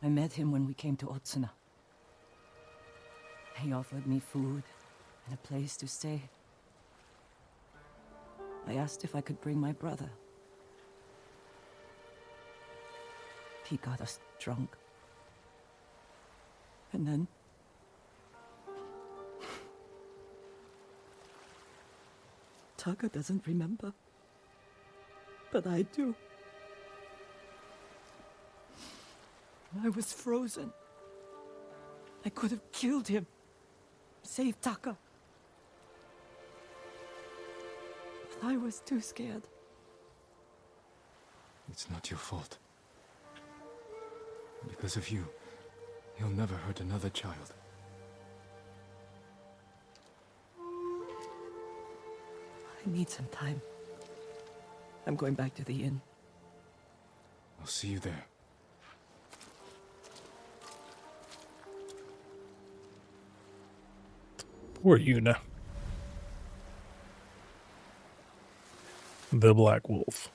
I met him when we came to Otsuna. He offered me food and a place to stay. I asked if I could bring my brother. He got us drunk. And then... Taka doesn't remember. But I do. I was frozen. I could have killed him. Saved Taka. But I was too scared. It's not your fault. Because of you, he'll never hurt another child. I need some time. I'm going back to the inn. I'll see you there. Poor Yuna. The Black Wolf.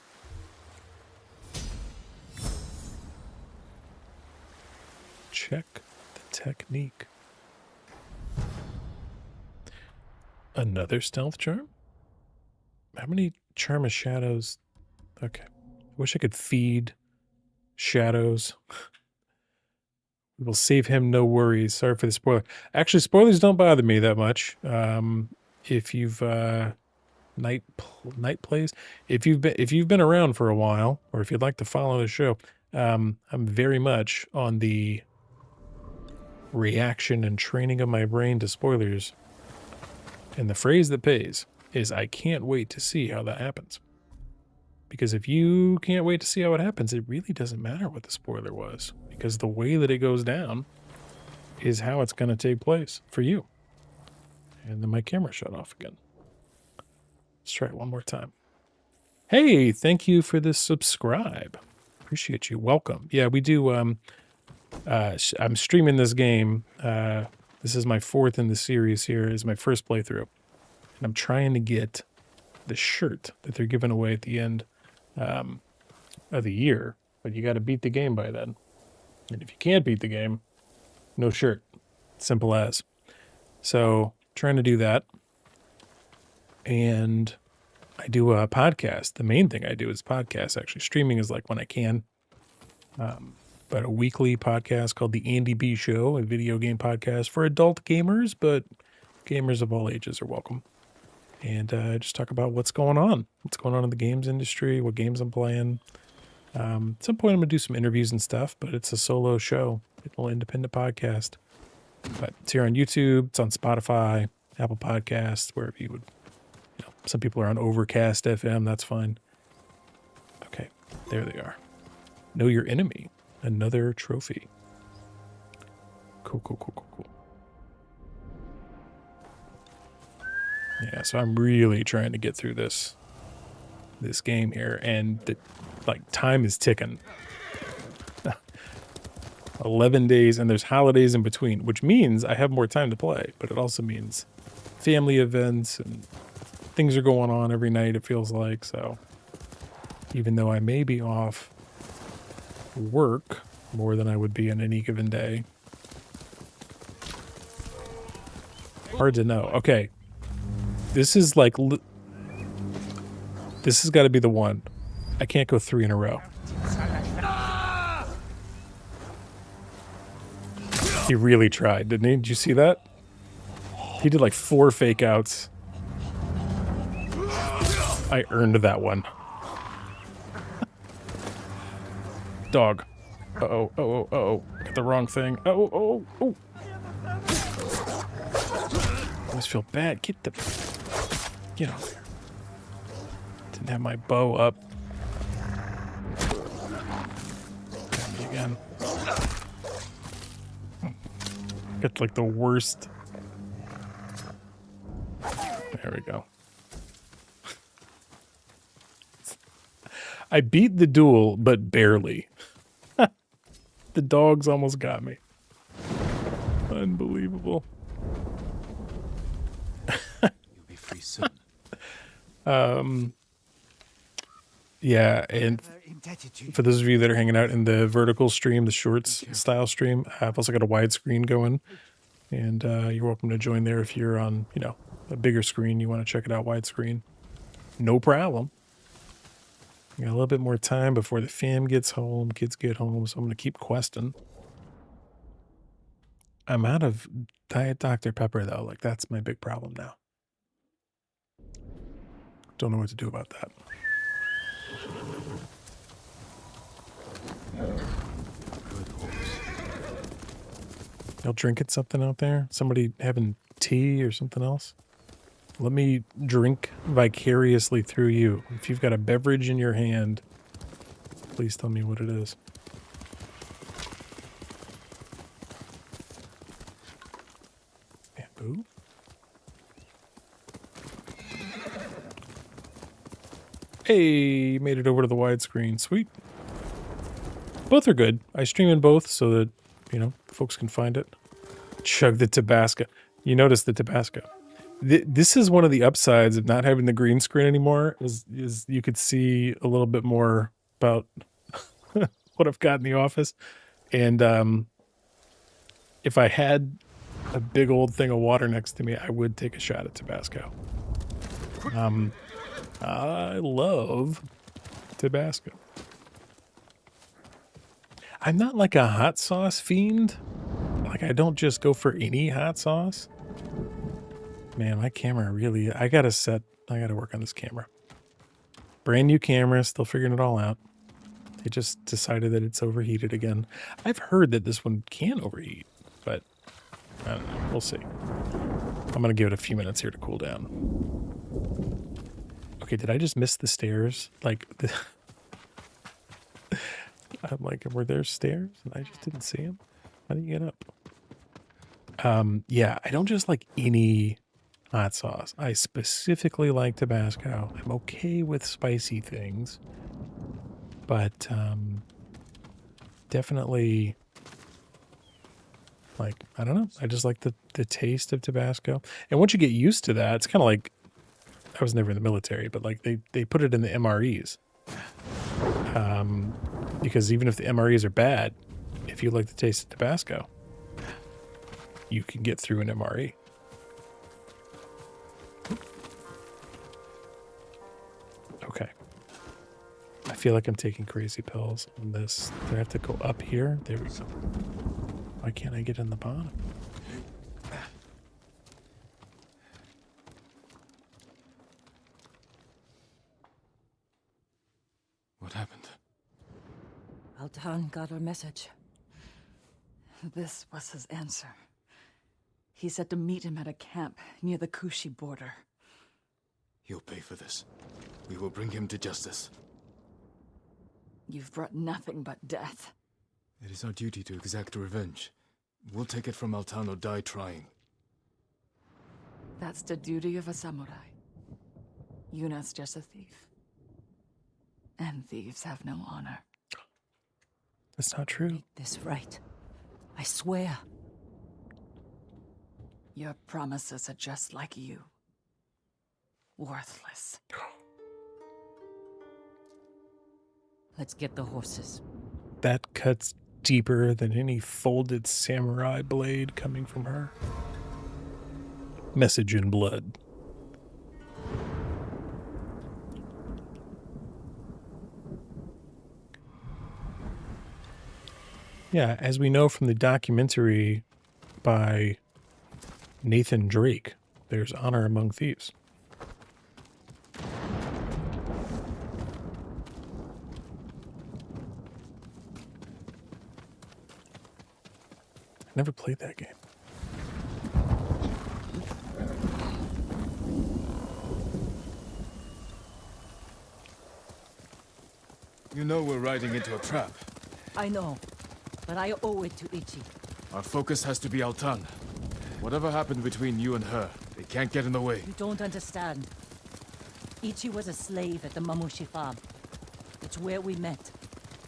Check the technique. Another stealth charm? How many charm of shadows? Okay. I wish I could feed shadows. We will save him, no worries. Sorry for the spoiler. Actually, spoilers don't bother me that much. If you've night plays, if you've been around for a while, or if you'd like to follow the show, I'm very much on the reaction and training of my brain to spoilers. And the phrase that pays is, I can't wait to see how that happens. Because if you can't wait to see how it happens, it really doesn't matter what the spoiler was. Because the way that it goes down is how it's going to take place for you. And then my camera shut off again. Let's try it one more time. Hey, thank you for the subscribe. Appreciate you. Welcome. Yeah, we do. I'm streaming this game. This is my fourth in the series here. Is my first playthrough. And I'm trying to get the shirt that they're giving away at the end of the year but you got to beat the game by then. And if you can't beat the game, no shirt. Simple as. So trying to do that. And I do a podcast. The main thing I do is podcasts. Actually, streaming is like when I can. But a weekly podcast called The Andy B Show, a video game podcast for adult gamers, but gamers of all ages are welcome. And I just talk about what's going on in the games industry, what games I'm playing. At some point, I'm going to do some interviews and stuff, but it's a solo show, a little independent podcast. But it's here on YouTube, it's on Spotify, Apple Podcasts, wherever you would. You know, some people are on Overcast FM, that's fine. Okay, there they are. Know Your Enemy, another trophy. Cool. Yeah, so I'm really trying to get through this game here, and time is ticking. 11 days, and there's holidays in between, which means I have more time to play, but it also means family events and things are going on every night, it feels like. So even though I may be off work more than I would be in any given day, hard to know. Okay, this is like this has got to be the one. I can't go 3 in a row. He really tried, didn't he? Did you see that? He did like 4 fake outs. I earned that one. Dog. Uh-oh. Got the wrong thing. Oh. I always feel bad. Get off there. Didn't have my bow up. Got me again. Got like the worst. There we go. I beat the duel, but barely. The dogs almost got me. Unbelievable. You'll be free soon. Yeah, and for those of you that are hanging out in the vertical stream, the shorts style stream, I've also got a widescreen going, and you're welcome to join there if you're on, a bigger screen. You want to check it out widescreen. No problem. Got a little bit more time before the fam gets home, kids get home, so I'm going to keep questing. I'm out of Diet Dr. Pepper, though. Like, that's my big problem now. Don't know what to do about that. Good horse. Y'all drinking something out there? Somebody having tea or something else? Let me drink vicariously through you. If you've got a beverage in your hand, please tell me what it is. Bamboo? Hey, made it over to the widescreen. Sweet. Both are good. I stream in both so that, folks can find it. Chug the Tabasco. You notice the Tabasco. This is one of the upsides of not having the green screen anymore, is you could see a little bit more about what I've got in the office. And if I had a big old thing of water next to me, I would take a shot at Tabasco. I love Tabasco. I'm not like a hot sauce fiend. Like, I don't just go for any hot sauce. Man, my camera really... I gotta work on this camera. Brand new camera, still figuring it all out. They just decided that it's overheated again. I've heard that this one can overheat, but I don't know. We'll see. I'm gonna give it a few minutes here to cool down. Okay, did I just miss the stairs? Like, I'm like, were there stairs? And I just didn't see them? How do you get up? Yeah, I don't just like any hot sauce. I specifically like Tabasco. I'm okay with spicy things, but definitely, like, I don't know. I just like the taste of Tabasco. And once you get used to that, it's kind of like, I was never in the military, but like they put it in the MREs. Because even if the MREs are bad, if you like the taste of Tabasco, you can get through an MRE. Okay. I feel like I'm taking crazy pills on this. Do I have to go up here? There we go. Why can't I get in the bottom? What happened? Altan got our message. This was his answer. He said to meet him at a camp near the Kushi border. He'll pay for this. We will bring him to justice. You've brought nothing but death. It is our duty to exact revenge. We'll take it from Altan or die trying. That's the duty of a samurai. Yuna's just a thief. And thieves have no honor. That's not true. Make this right. I swear. Your promises are just like you. Worthless. Let's get the horses. That cuts deeper than any folded samurai blade coming from her. Message in blood. Yeah, as we know from the documentary by Nathan Drake, there's honor among thieves. I never played that game. You know we're riding into a trap. I know, but I owe it to Ichi. Our focus has to be Altan. Whatever happened between you and her, they can't get in the way. You don't understand. Ichi was a slave at the Mamushi farm. It's where we met.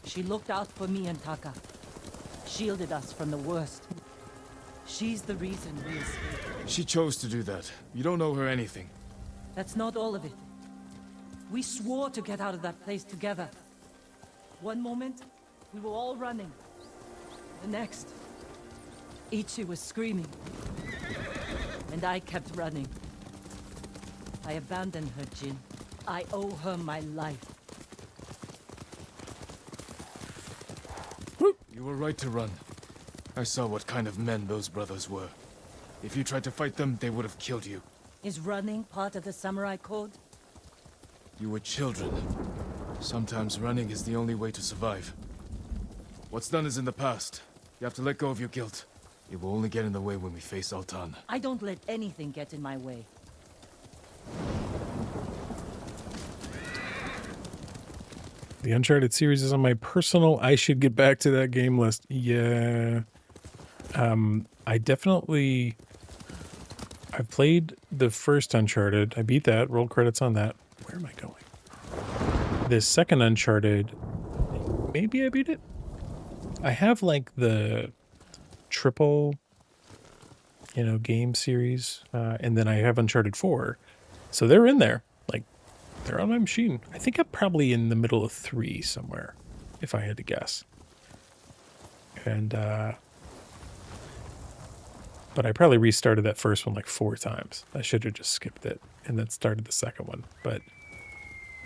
She looked out for me and Taka. Shielded us from the worst. She's the reason we escaped. She chose to do that. You don't owe her anything. That's not all of it. We swore to get out of that place together. One moment, we were all running. The next, Ichi was screaming. And I kept running. I abandoned her, Jin. I owe her my life. You were right to run. I saw what kind of men those brothers were. If you tried to fight them, they would have killed you. Is running part of the samurai code? You were children. Sometimes running is the only way to survive. What's done is in the past. You have to let go of your guilt. It will only get in the way when we face Altan. I don't let anything get in my way. The Uncharted series is on my personal I should get back to that game list. Yeah. I definitely... I've played the first Uncharted. I beat that. Roll credits on that. Where am I going? The second Uncharted... Maybe I beat it? I have, like, the triple, game series. And then I have Uncharted 4. So they're in there. Like, they're on my machine. I think I'm probably in the middle of 3 somewhere, if I had to guess. And, but I probably restarted that first one like 4 times. I should have just skipped it and then started the second one. But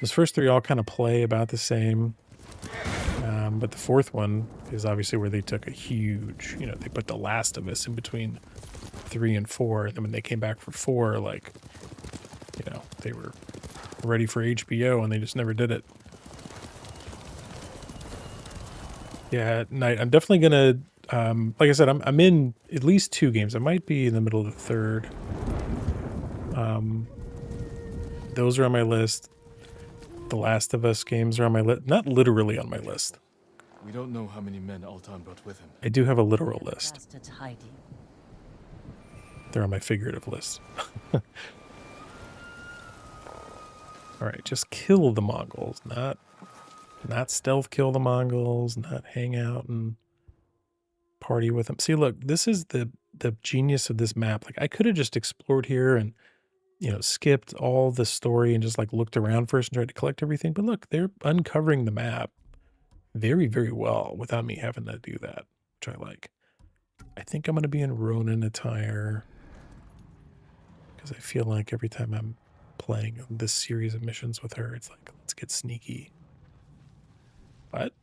those first 3 all kind of play about the same. But the fourth one is obviously where they took a huge, they put The Last of Us in between 3 and 4. And then when they came back for 4, like, they were ready for HBO and they just never did it. Yeah, Night. I'm definitely gonna, like I said, I'm in at least 2 games. I might be in the middle of the third. Those are on my list. The Last of Us games are on my list. Not literally on my list. We don't know how many men Altan brought with him. I do have a literal list. Bastards hiding. They're on my figurative list. All right, just kill the Mongols, not stealth kill the Mongols, not hang out and party with them. See, look, this is the genius of this map. Like, I could have just explored here and, skipped all the story and just like looked around first and tried to collect everything. But look, they're uncovering the map. very, very well without me having to do that, which I like. I think I'm going to be in Ronin attire because I feel like every time I'm playing this series of missions with her, it's like, let's get sneaky. But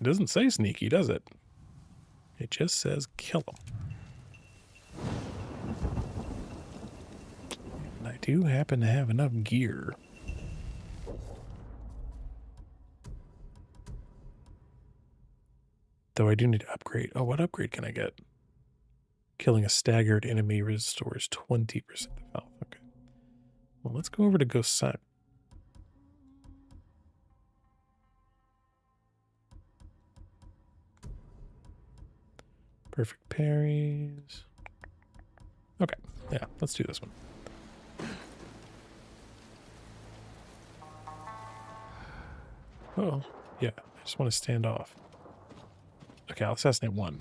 it doesn't say sneaky, does it? It just says kill them. And I do happen to have enough gear. Though I do need to upgrade. Oh, what upgrade can I get? Killing a staggered enemy restores 20% of health. Okay. Well, let's go over to Ghost Set. Perfect parries. Okay. Yeah, let's do this one. Oh, yeah. I just want to stand off. Okay, I'll assassinate one.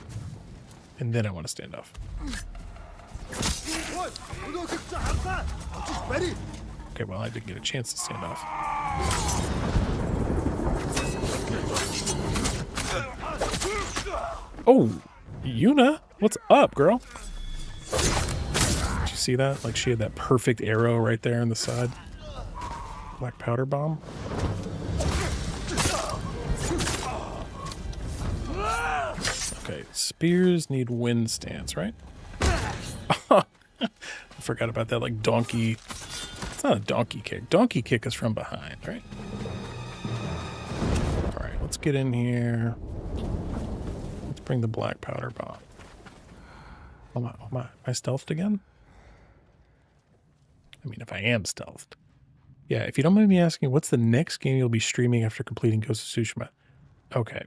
And then I want to stand off. Okay, well, I didn't get a chance to stand off. Oh, Yuna, what's up, girl? Did you see that? Like, she had that perfect arrow right there on the side. Black powder bomb. Okay, spears need wind stance, right? I forgot about that, like, donkey. It's not a donkey kick. Donkey kick is from behind, right? All right, let's get in here. Let's bring the black powder bomb. Am I stealthed again? I mean, if I am stealthed. Yeah, if you don't mind me asking, what's the next game you'll be streaming after completing Ghost of Tsushima? Okay.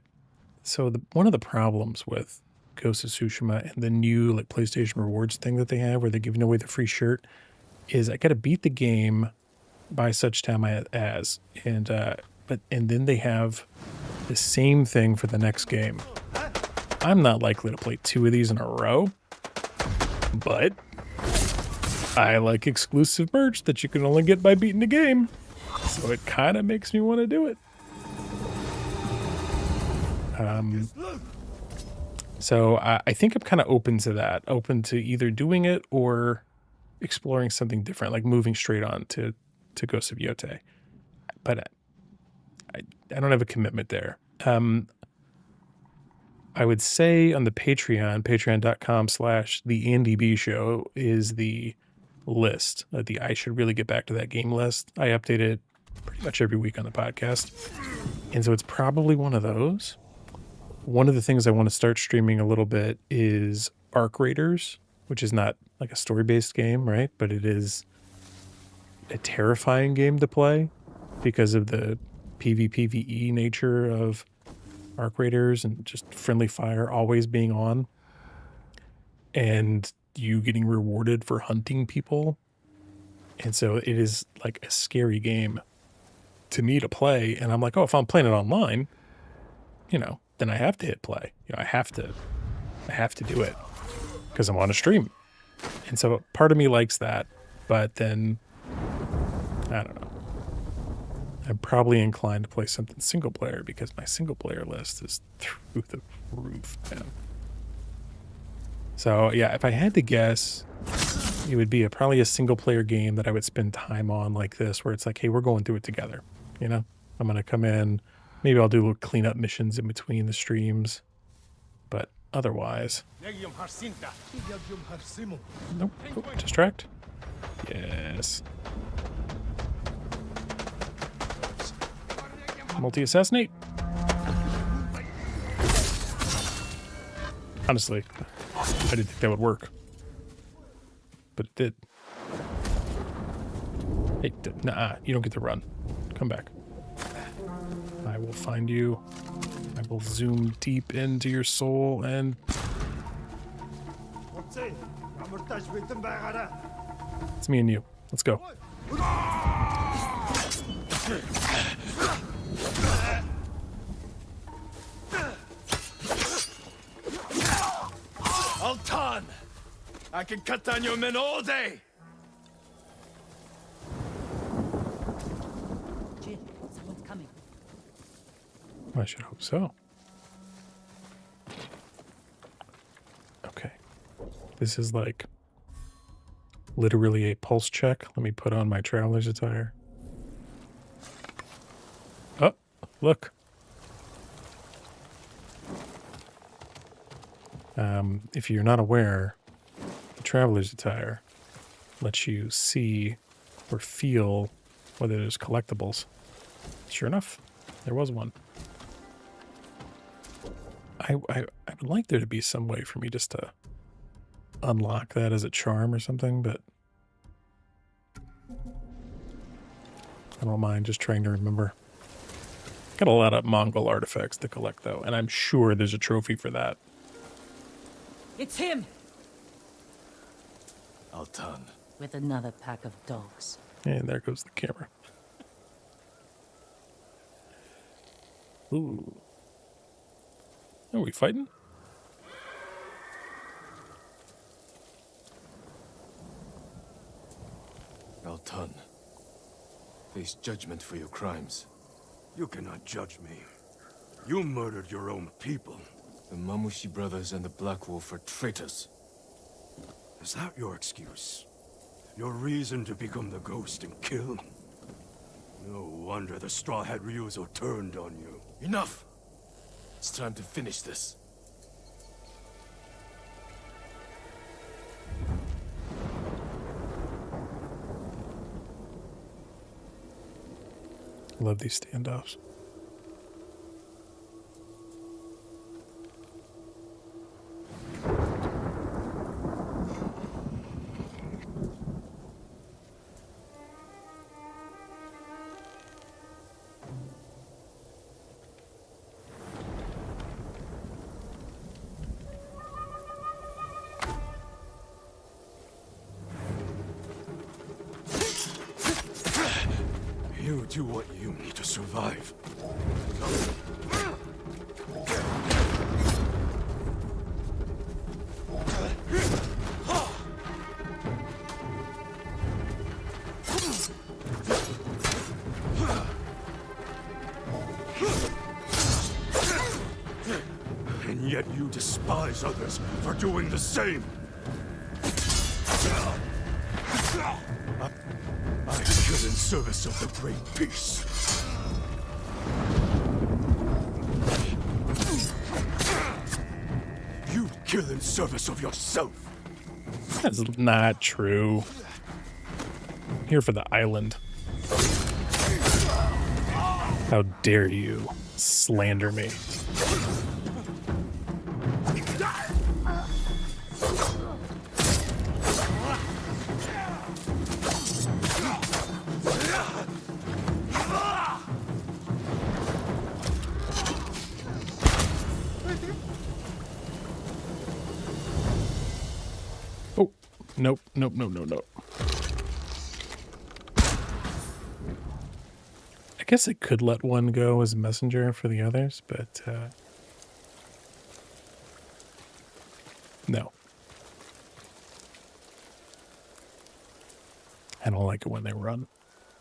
So one of the problems with Ghost of Tsushima and the new like PlayStation Rewards thing that they have where they're giving away the free shirt is I got to beat the game by such time as, and then they have the same thing for the next game. I'm not likely to play 2 of these in a row, but I like exclusive merch that you can only get by beating the game, so it kind of makes me want to do it. So I think I'm kind of open to that, open to either doing it or exploring something different, like moving straight on to Ghost of Yote. But I don't have a commitment there. I would say on the patreon.com/theandybshow is the list. The I should really get back to that game list. I update it pretty much every week on the podcast. And so it's probably one of those. One of the things I want to start streaming a little bit is Arc Raiders, which is not like a story-based game, right? But it is a terrifying game to play because of the PvPvE nature of Arc Raiders and just friendly fire always being on. And you getting rewarded for hunting people. And so it is like a scary game to me to play. And I'm like, oh, if I'm playing it online, you know, then I have to hit play. You know, I have to do it because I'm on a stream. And so part of me likes that, but then I don't know. I'm probably inclined to play something single player because my single player list is through the roof, man. So yeah, if I had to guess, it would be probably a single player game that I would spend time on like this, where it's like, hey, we're going through it together. You know, I'm going to come in. Maybe I'll do little cleanup missions in between the streams, but otherwise, nope. Oh, distract. Yes. Multi-assassinate. Honestly, I didn't think that would work, but it did. Hey, nah, you don't get to run. Come back. I will find you. I will zoom deep into your soul and... It's me and you. Let's go. Altan! I can cut down your men all day! Jill, someone's coming. I should hope so. Okay. This is like literally a pulse check. Let me put on my traveler's attire. Oh, look. If you're not aware, the traveler's attire lets you see or feel whether there's collectibles. Sure enough, there was one. I would like there to be some way for me just to unlock that as a charm or something, but I don't mind just trying to remember. Got a lot of Mongol artifacts to collect, though, and I'm sure there's a trophy for that. It's him! Altan. With another pack of dogs. And there goes the camera. Ooh. Are we fighting? Altan. Face judgment for your crimes. You cannot judge me. You murdered your own people. The Mamushi brothers and the Black Wolf are traitors. Is that your excuse? Your reason to become the ghost and kill? No wonder the Straw Hat Ryuzo turned on you. Enough! It's time to finish this. Love these standoffs. You do what you need to survive. And yet you despise others for doing the same. I kill in service of the Great Peace. You kill in service of yourself. That's not true. I'm here for the island. How dare you slander me? Oh, nope, nope, nope, nope, nope. I guess I could let one go as a messenger for the others, but no. I don't like it when they run.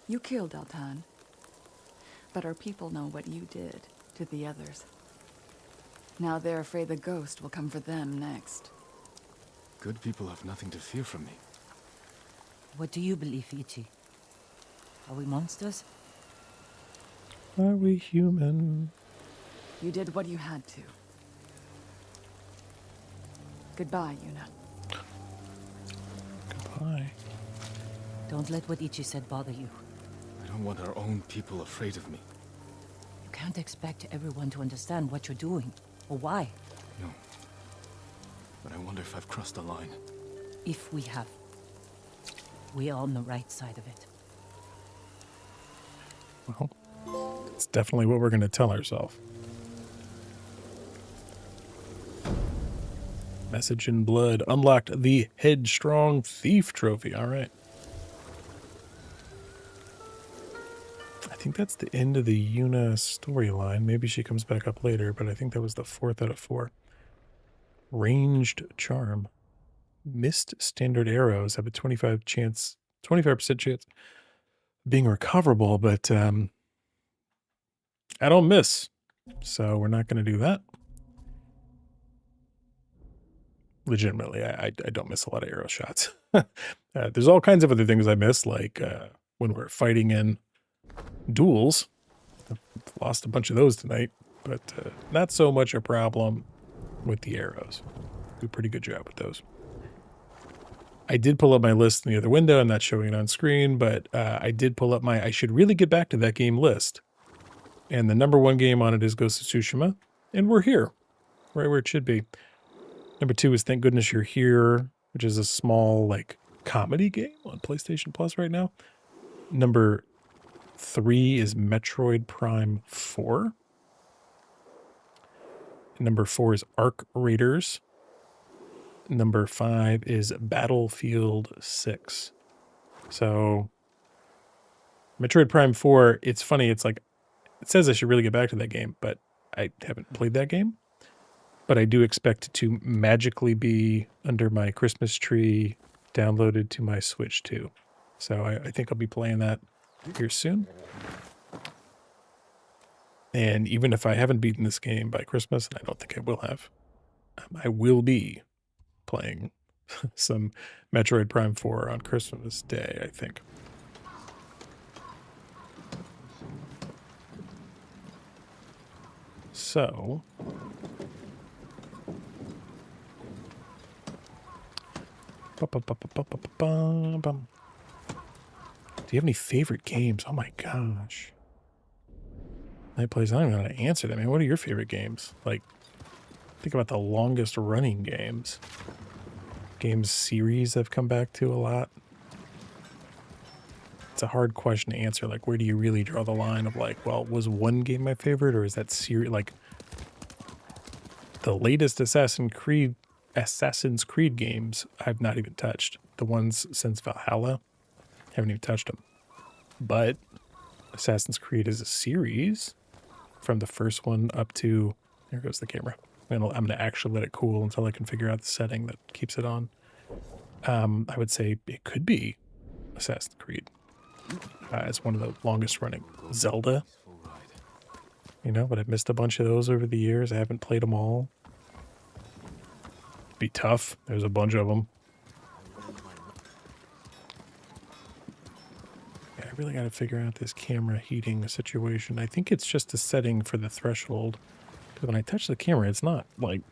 You killed Altan. But our people know what you did to the others. Now they're afraid the ghost will come for them next. Good people have nothing to fear from me. What do you believe, Ichi? Are we monsters? Are we human? You did what you had to. Goodbye, Yuna. Goodbye. Don't let what Ichi said bother you. I don't want our own people afraid of me. You can't expect everyone to understand what you're doing, or why. No. But I wonder if I've crossed the line. If we have. We're on the right side of it. Well, it's definitely what we're going to tell ourselves. Message in blood. Unlocked the Headstrong Thief trophy. All right. I think that's the end of the Yuna storyline. Maybe she comes back up later, but I think that was the 4th out of 4. Ranged charm. Missed standard arrows have a 25% chance of being recoverable, but I don't miss. So we're not going to do that. Legitimately, I don't miss a lot of arrow shots. There's all kinds of other things I miss, like when we're fighting in duels. I've lost a bunch of those tonight, but not so much a problem with the arrows. Do a pretty good job with those. I did pull up my list in the other window. I'm not showing it on screen, but I did pull up my I should really get back to that game list. And the number 1 game on it is Ghost of Tsushima. And we're here, right where it should be. Number 2 is Thank Goodness You're Here, which is a small, like, comedy game on PlayStation Plus right now. Number 3 is Metroid Prime 4. Number 4 is Arc Raiders. Number 5 is Battlefield 6. So, Metroid Prime 4, it's funny, it's like, it says I should really get back to that game, but I haven't played that game. But I do expect it to magically be under my Christmas tree, downloaded to my Switch too. So I think I'll be playing that here soon. And even if I haven't beaten this game by Christmas, and I don't think I will have, I will be playing some Metroid Prime 4 on Christmas Day, I think. So... Do you have any favorite games? Oh my gosh. Night Plays, I don't even know how to answer that. I mean, what are your favorite games? Like, think about the longest running games. Games series I've come back to a lot. It's a hard question to answer. Like, where do you really draw the line of like, well, was one game my favorite, or is that series like the latest Assassin's Creed games I've not even touched. The ones since Valhalla, haven't even touched them. But Assassin's Creed is a series from the first one up to, there goes the camera. I'm going to actually let it cool until I can figure out the setting that keeps it on. I would say it could be Assassin's Creed. It's one of the longest running. Zelda, you know, but I've missed a bunch of those over the years. I haven't played them all. Be tough. There's a bunch of them. Yeah, I really got to figure out this camera heating situation. I think it's just a setting for the threshold. Because when I touch the camera, it's not like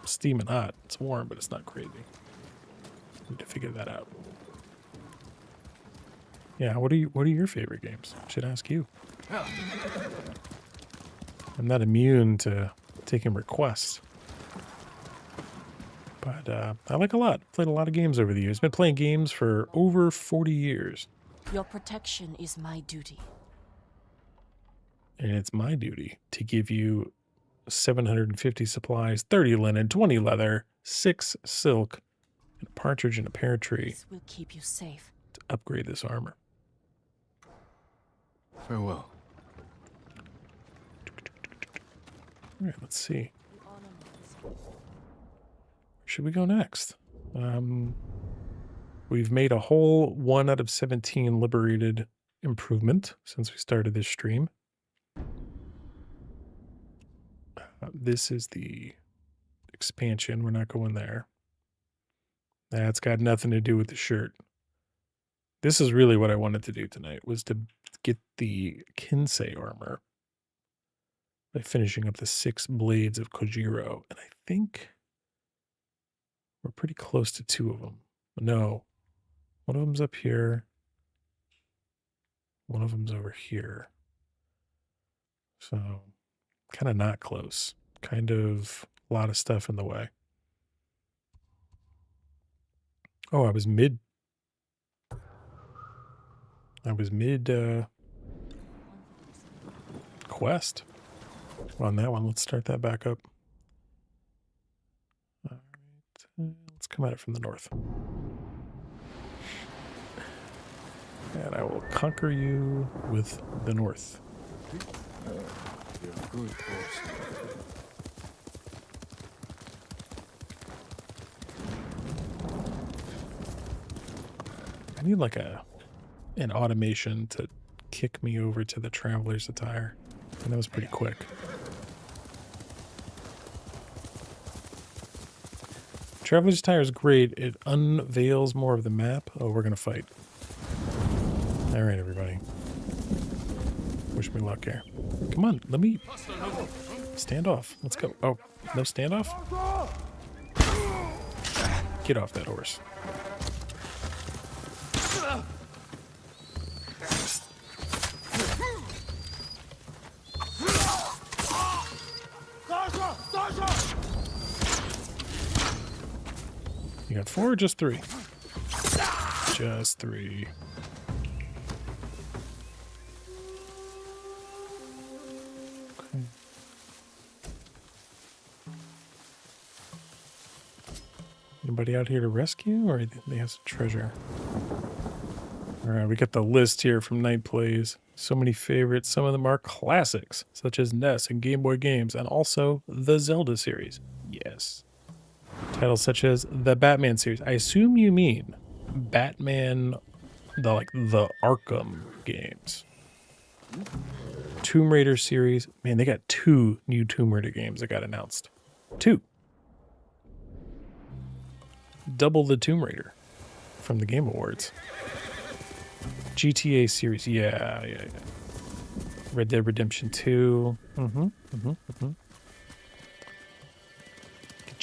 steaming hot. It's warm, but it's not crazy. Need to figure that out. Yeah, what are your favorite games? I should ask you. I'm not immune to taking requests. But I like a lot. Played a lot of games over the years. Been playing games for over 40 years. Your protection is my duty. And it's my duty to give you 750 supplies, 30 linen, 20 leather, 6 silk, and a partridge and a pear tree. This will keep you safe. To upgrade this armor. Farewell. All right, let's see. Should we go next? We've made a whole 1 out of 17 liberated improvement since we started this stream. This is the expansion. We're not going there. That's got nothing to do with the shirt. This is really what I wanted to do tonight, was to get the Kinsei armor by finishing up the 6 blades of Kojiro. And I think we're pretty close to 2 of them. No, one of them's up here. One of them's over here. So, kind of not close. Kind of a lot of stuff in the way. Oh, I was mid quest on that one. Let's start that back up. All right, let's come at it from the north. And I will conquer you with the north. You're a good horse. I need like an automation to kick me over to the traveler's attire. And that was pretty quick. Traveler's Tire is great. It unveils more of the map. Oh, we're going to fight. All right, everybody. Wish me luck here. Come on, let me... Stand off. Let's go. Oh, no standoff? Get off that horse. You got 4 or just 3? Just 3. Okay. Anybody out here to rescue, or they have some treasure? Alright, we got the list here from Night Plays. So many favorites. Some of them are classics, such as NES and Game Boy games, and also the Zelda series. Yes. Titles such as the Batman series. I assume you mean Batman, the Arkham games. Tomb Raider series. Man, they got 2 new Tomb Raider games that got announced. 2. Double the Tomb Raider from the Game Awards. GTA series. Yeah. Red Dead Redemption 2.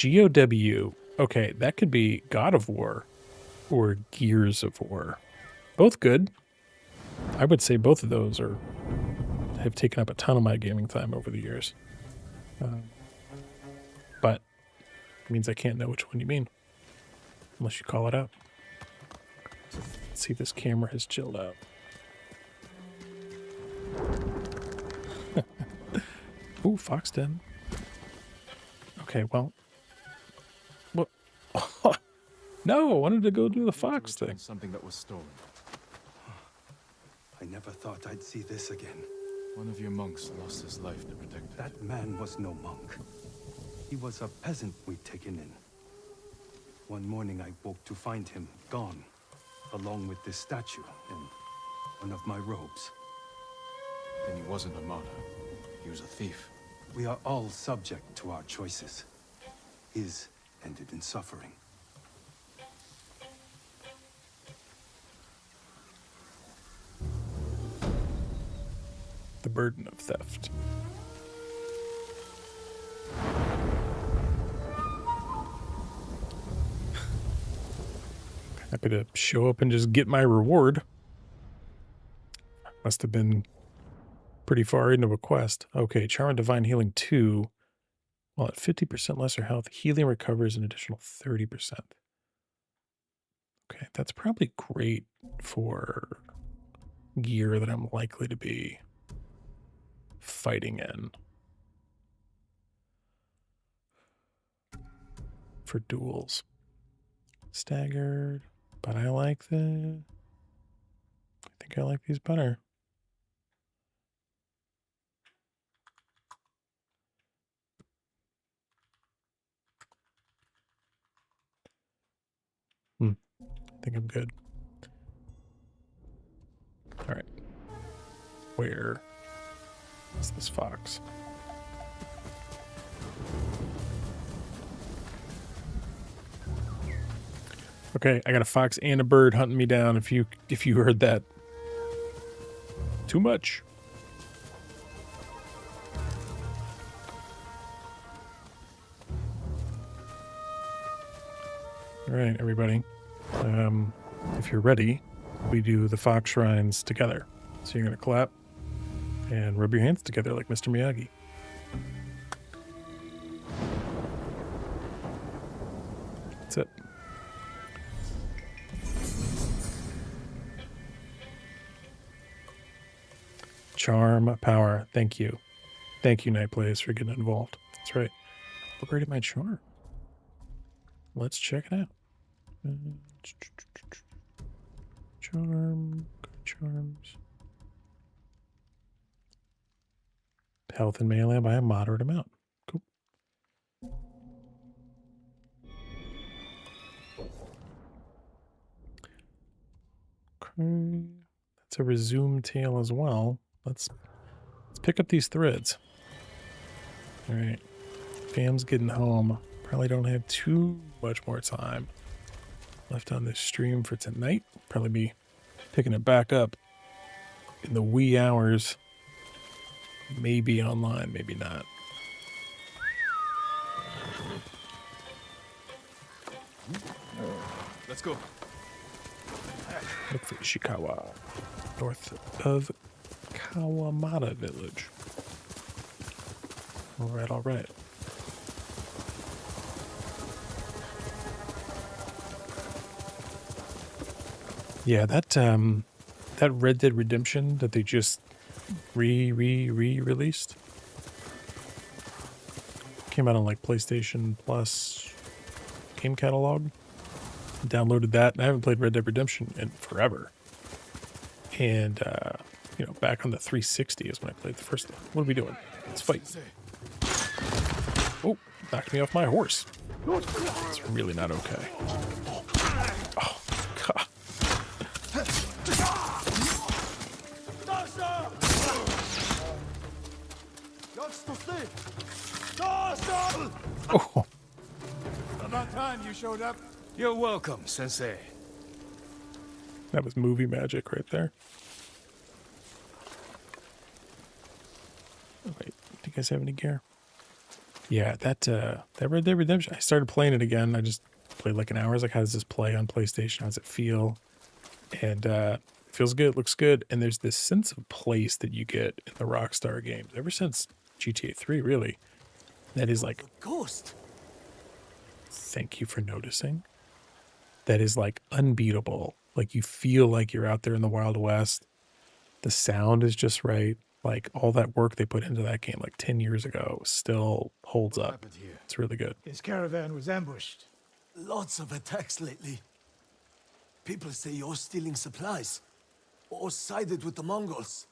GOW. Okay, that could be God of War or Gears of War. Both good. I would say both of those have taken up a ton of my gaming time over the years. But it means I can't know which one you mean. Unless you call it out. Let's see if this camera has chilled out. Ooh, Fox Den. Okay, well. What? No, I wanted to go do the Fox thing. Something that was stolen. I never thought I'd see this again. One of your monks lost his life to protect it. That man was no monk. He was a peasant we'd taken in. One morning I woke to find him gone, along with this statue and one of my robes. Then he wasn't a martyr. He was a thief. We are all subject to our choices. His ended in suffering. The burden of theft. Happy to show up and just get my reward. Must have been pretty far into a quest. Okay, Charm and Divine Healing 2. Well, at 50% lesser health, healing recovers an additional 30%. Okay, that's probably great for gear that I'm likely to be fighting in. For duels. Staggered. But I like I think I like these better. I think I'm good. All right. Where is this fox? Okay, I got a fox and a bird hunting me down. If you heard that. Too much. All right, everybody. If you're ready, we do the fox shrines together. So you're going to clap and rub your hands together like Mr. Miyagi. That's it. Charm, power. Thank you. Thank you, Night Plays, for getting involved. That's right. Upgraded my charm. Let's check it out. Charm. Charms. Health and melee by a moderate amount. Cool. Okay. That's a resume tail as well. Let's pick up these threads. All right. Fam's getting home Probably don't have too much more time left on this stream for tonight. Probably be picking it back up in the wee hours. Maybe online, maybe not. Let's go. Look for Ishikawa, north of Kawamata Village. All right, all right. Yeah, that Red Dead Redemption that they just re-released came out on like PlayStation Plus game catalog. Downloaded that, and I haven't played Red Dead Redemption in forever. And you know, back on the 360 is when I played the first one. What are we doing? Let's fight. Oh, knocked me off my horse. It's really not okay. Oh, God. Oh, About time you showed up. You're welcome, Sensei. that was movie magic right there. Oh, wait, do you guys have any gear? Yeah, that Red Dead Redemption, I started playing it again. I just played like an hour. I was like, how does this play on PlayStation? How does it feel? And it feels good, looks good. And there's this sense of place that you get in the Rockstar games, ever since GTA 3, really. That is like, Ghost. thank you for noticing. That is like unbeatable. Like you feel like you're out there in the Wild West. The sound is just right. Like all that work they put into that game like 10 years ago still holds What up. happened here? It's really good. His caravan was ambushed. Lots of attacks lately. People say you're stealing supplies. Or sided with the Mongols.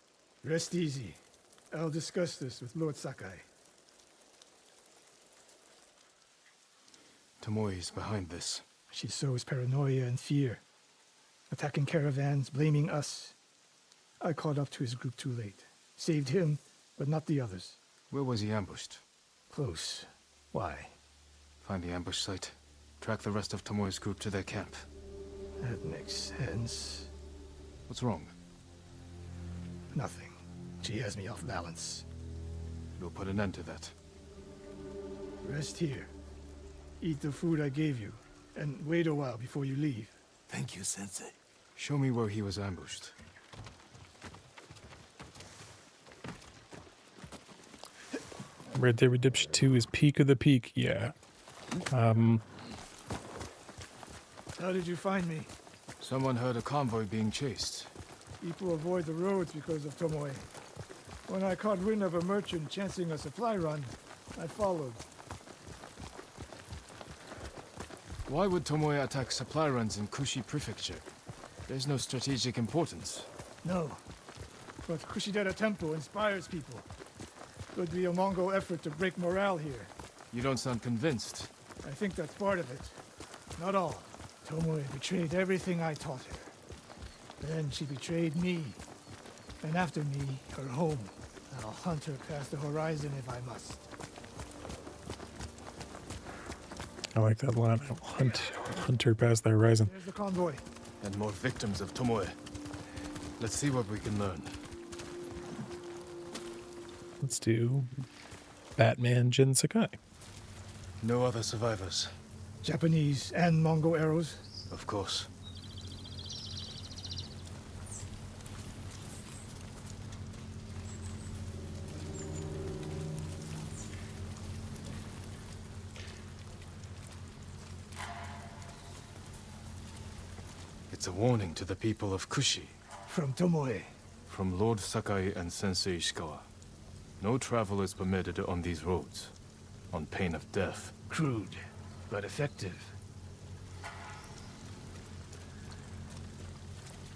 Rest easy. I'll discuss this with Lord Sakai. Tomoe is behind this. She sows paranoia and fear. Attacking caravans, blaming us. I caught up to his group too late. Saved him, but not the others. Where was he ambushed? Close. Why? Find the ambush site. Track the rest of Tomoe's group to their camp. That makes sense. What's wrong? Nothing. She has me off balance. We'll put an end to that. Rest here. Eat the food I gave you, and wait a while before you leave. Thank you, Sensei. Show me where he was ambushed. Red Dead Redemption 2 is peak of the peak. Yeah. How did you find me? Someone heard a convoy being chased. People avoid the roads because of Tomoe. When I caught wind of a merchant chancing a supply run, I followed. Why would Tomoe attack supply runs in Kushi Prefecture? There's no strategic importance. No. But Kushidera Temple inspires people. Could be a Mongol effort to break morale here. You don't sound convinced. I think that's part of it. Not all. Tomoe betrayed everything I taught her. Then she betrayed me. And after me, her home. I'll hunt her past the horizon if I must. I like that line. I'll hunt her past the horizon. There's the convoy. And more victims of Tomoe. Let's see what we can learn. Let's do Batman Jin Sakai. No other survivors. Japanese and Mongol arrows. Of course. It's a warning to the people of Kushi. From Tomoe. From Lord Sakai and Sensei Ishikawa. No travel is permitted on these roads, on pain of death. Crude, but effective.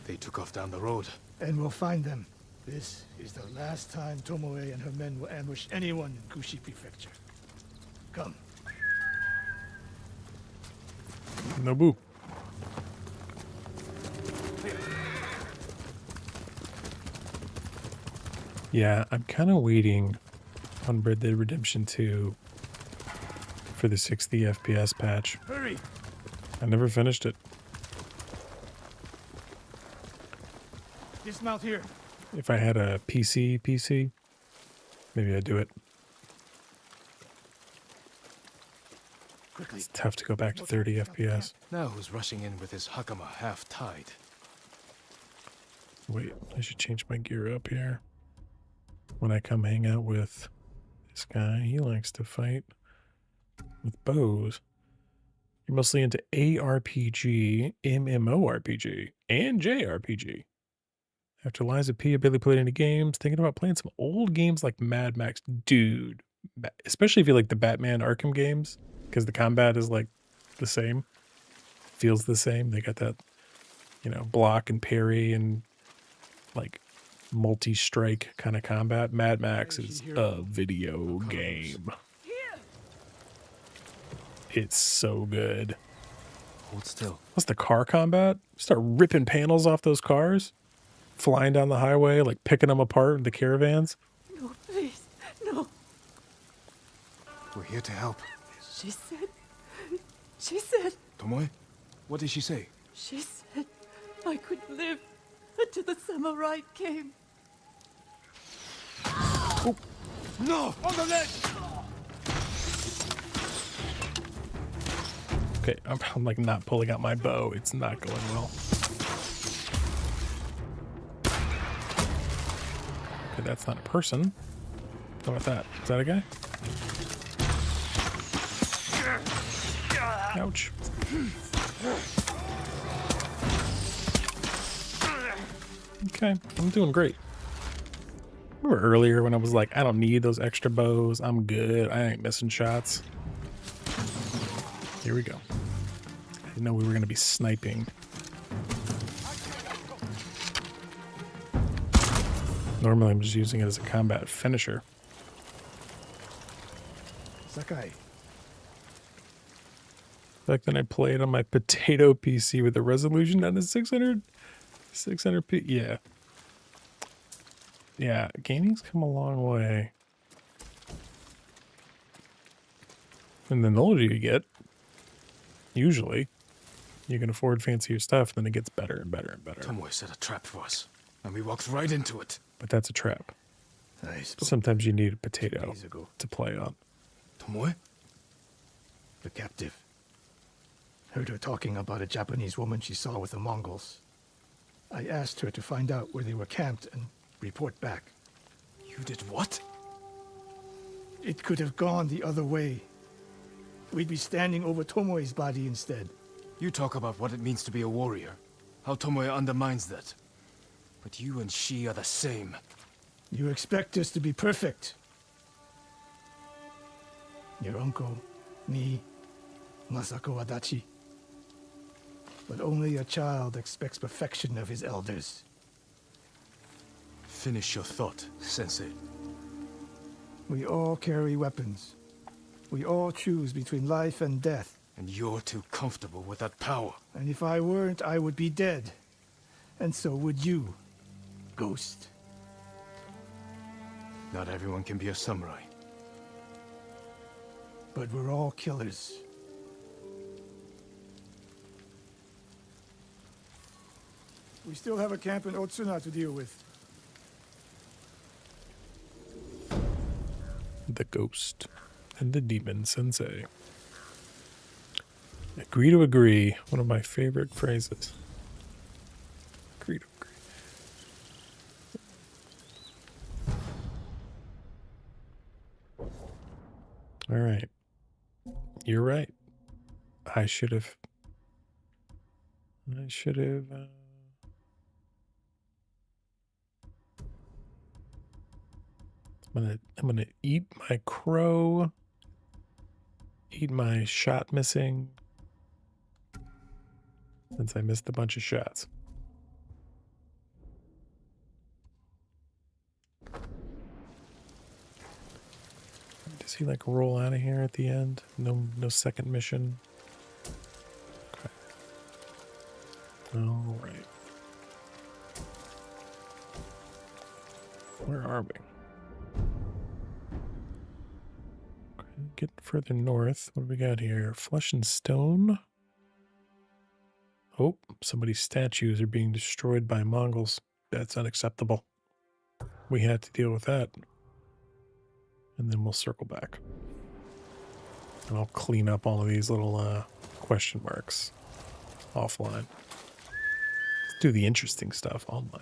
They took off down the road. And we'll find them. This is the last time Tomoe and her men will ambush anyone in Kushi Prefecture. Come. Nobu. Yeah, I'm kind of waiting on Red Dead Redemption 2 for the 60 FPS patch. Hurry! I never finished it. Dismount here. If I had a PC, maybe I'd do it. Quickly. It's tough to go back to 30 FPS. Now who's rushing in with his hakama half-tied? Wait, I should change my gear up here. When I come hang out with this guy, he likes to fight with bows. You're mostly into ARPG, MMORPG, and JRPG. After Liza P, I barely played any games. Thinking about playing some old games like Mad Max. Dude, especially if you like the Batman Arkham games, because the combat is like the same. Feels the same. They got that, you know, block and parry and like multi-strike kind of combat. Mad Max is a video game. It's so good. Hold still. What's the car combat? Start ripping panels off those cars, flying down the highway, like picking them apart in the caravans. No, please, no. We're here to help. She said, Tomoe, what did she say? she said I could live until the samurai came. No! On the ledge! Okay, I'm like not pulling out my bow. It's not going well. Okay, that's not a person. How about that? Is that a guy? Ouch. Okay, I'm doing great. Remember earlier when I was like, I don't need those extra bows. I'm good. I ain't missing shots. Here we go. I didn't know we were going to be sniping. Normally I'm just using it as a combat finisher. Sakai. Back then I played on my potato PC with a resolution down to 600p. Yeah. Yeah, gaming's come a long way. And then the older you get, usually, you can afford fancier stuff, then it gets better and better and better. Tomoe set a trap for us, and we walked right into it. But that's a trap. I spoke Sometimes you need a 2 potato days ago. to play on. Tomoe? The captive. Heard her talking about a Japanese woman she saw with the Mongols. I asked her to find out where they were camped and report back. You did what? It could have gone the other way. We'd be standing over Tomoe's body instead. You talk about what it means to be a warrior, how Tomoe undermines that. But you and she are the same. You expect us to be perfect. Your uncle, me, Masako Adachi. But only a child expects perfection of his elders. Finish your thought, Sensei. We all carry weapons. We all choose between life and death. And you're too comfortable with that power. And if I weren't, I would be dead. And so would you, Ghost. Not everyone can be a samurai. But we're all killers. We still have a camp in Otsuna to deal with. The Ghost and the Demon Sensei. Agree to agree. One of my favorite phrases. Agree to agree. All right. You're right. I should have. I'm gonna eat my crow. Eat my shot missing. Since I missed a bunch of shots. Does he like roll out of here at the end? No second mission. Okay. All right. Where are we? Okay, get further north. What do we got here? Flesh and stone. Oh, somebody's statues are being destroyed by Mongols. That's unacceptable. We had to deal with that. And then we'll circle back. And I'll clean up all of these little question marks offline. Let's do the interesting stuff online.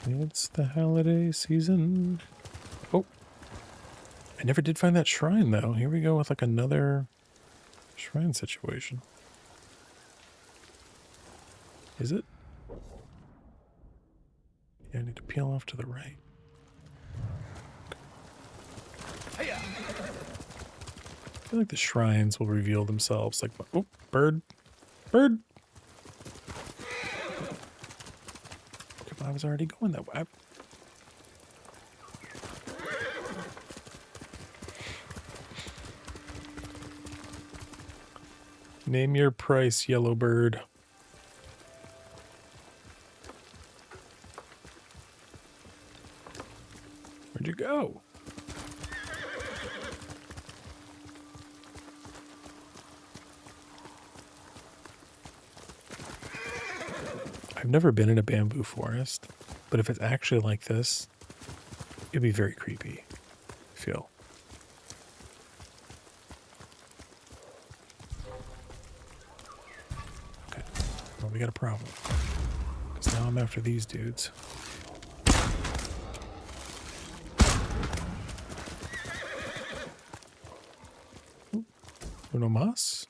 It's the holiday season. Oh, I never did find that shrine though. Here we go with like another shrine situation. Is it? Yeah, I need to peel off to the right. I feel like the shrines will reveal themselves. Like, oh, bird. Bird! Okay, but I was already going that way. Name your price, yellow bird. Where'd you go? I've never been in a bamboo forest, but if it's actually like this, it'd be very creepy, I feel. Okay, well, we got a problem. Because now I'm after these dudes. Uno mas?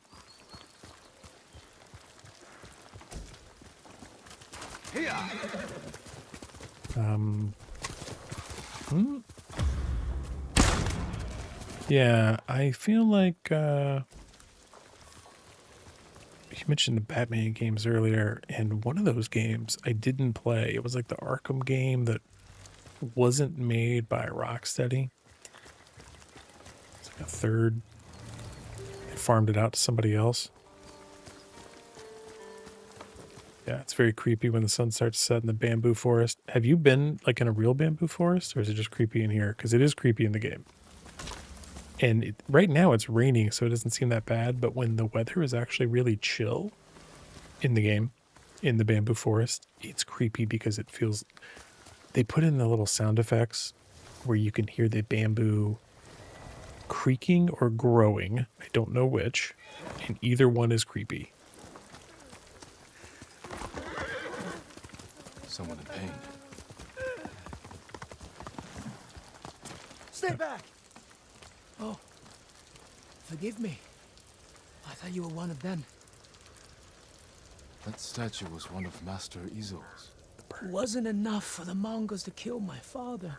Yeah, I feel like you mentioned the Batman games earlier, and one of those games I didn't play. It was like the Arkham game that wasn't made by Rocksteady. It's like a third. They farmed it out to somebody else. Yeah, it's very creepy when the sun starts to set in the bamboo forest. Have you been like in a real bamboo forest, or is it just creepy in here? Because it is creepy in the game. And right now it's raining, so it doesn't seem that bad. But when the weather is actually really chill in the game, in the bamboo forest, it's creepy because it feels... They put in the little sound effects where you can hear the bamboo creaking or growing. I don't know which. And either one is creepy. Someone in pain. Stay back! Oh, forgive me. I thought you were one of them. That statue was one of Master Izo's. It wasn't enough for the Mongols to kill my father.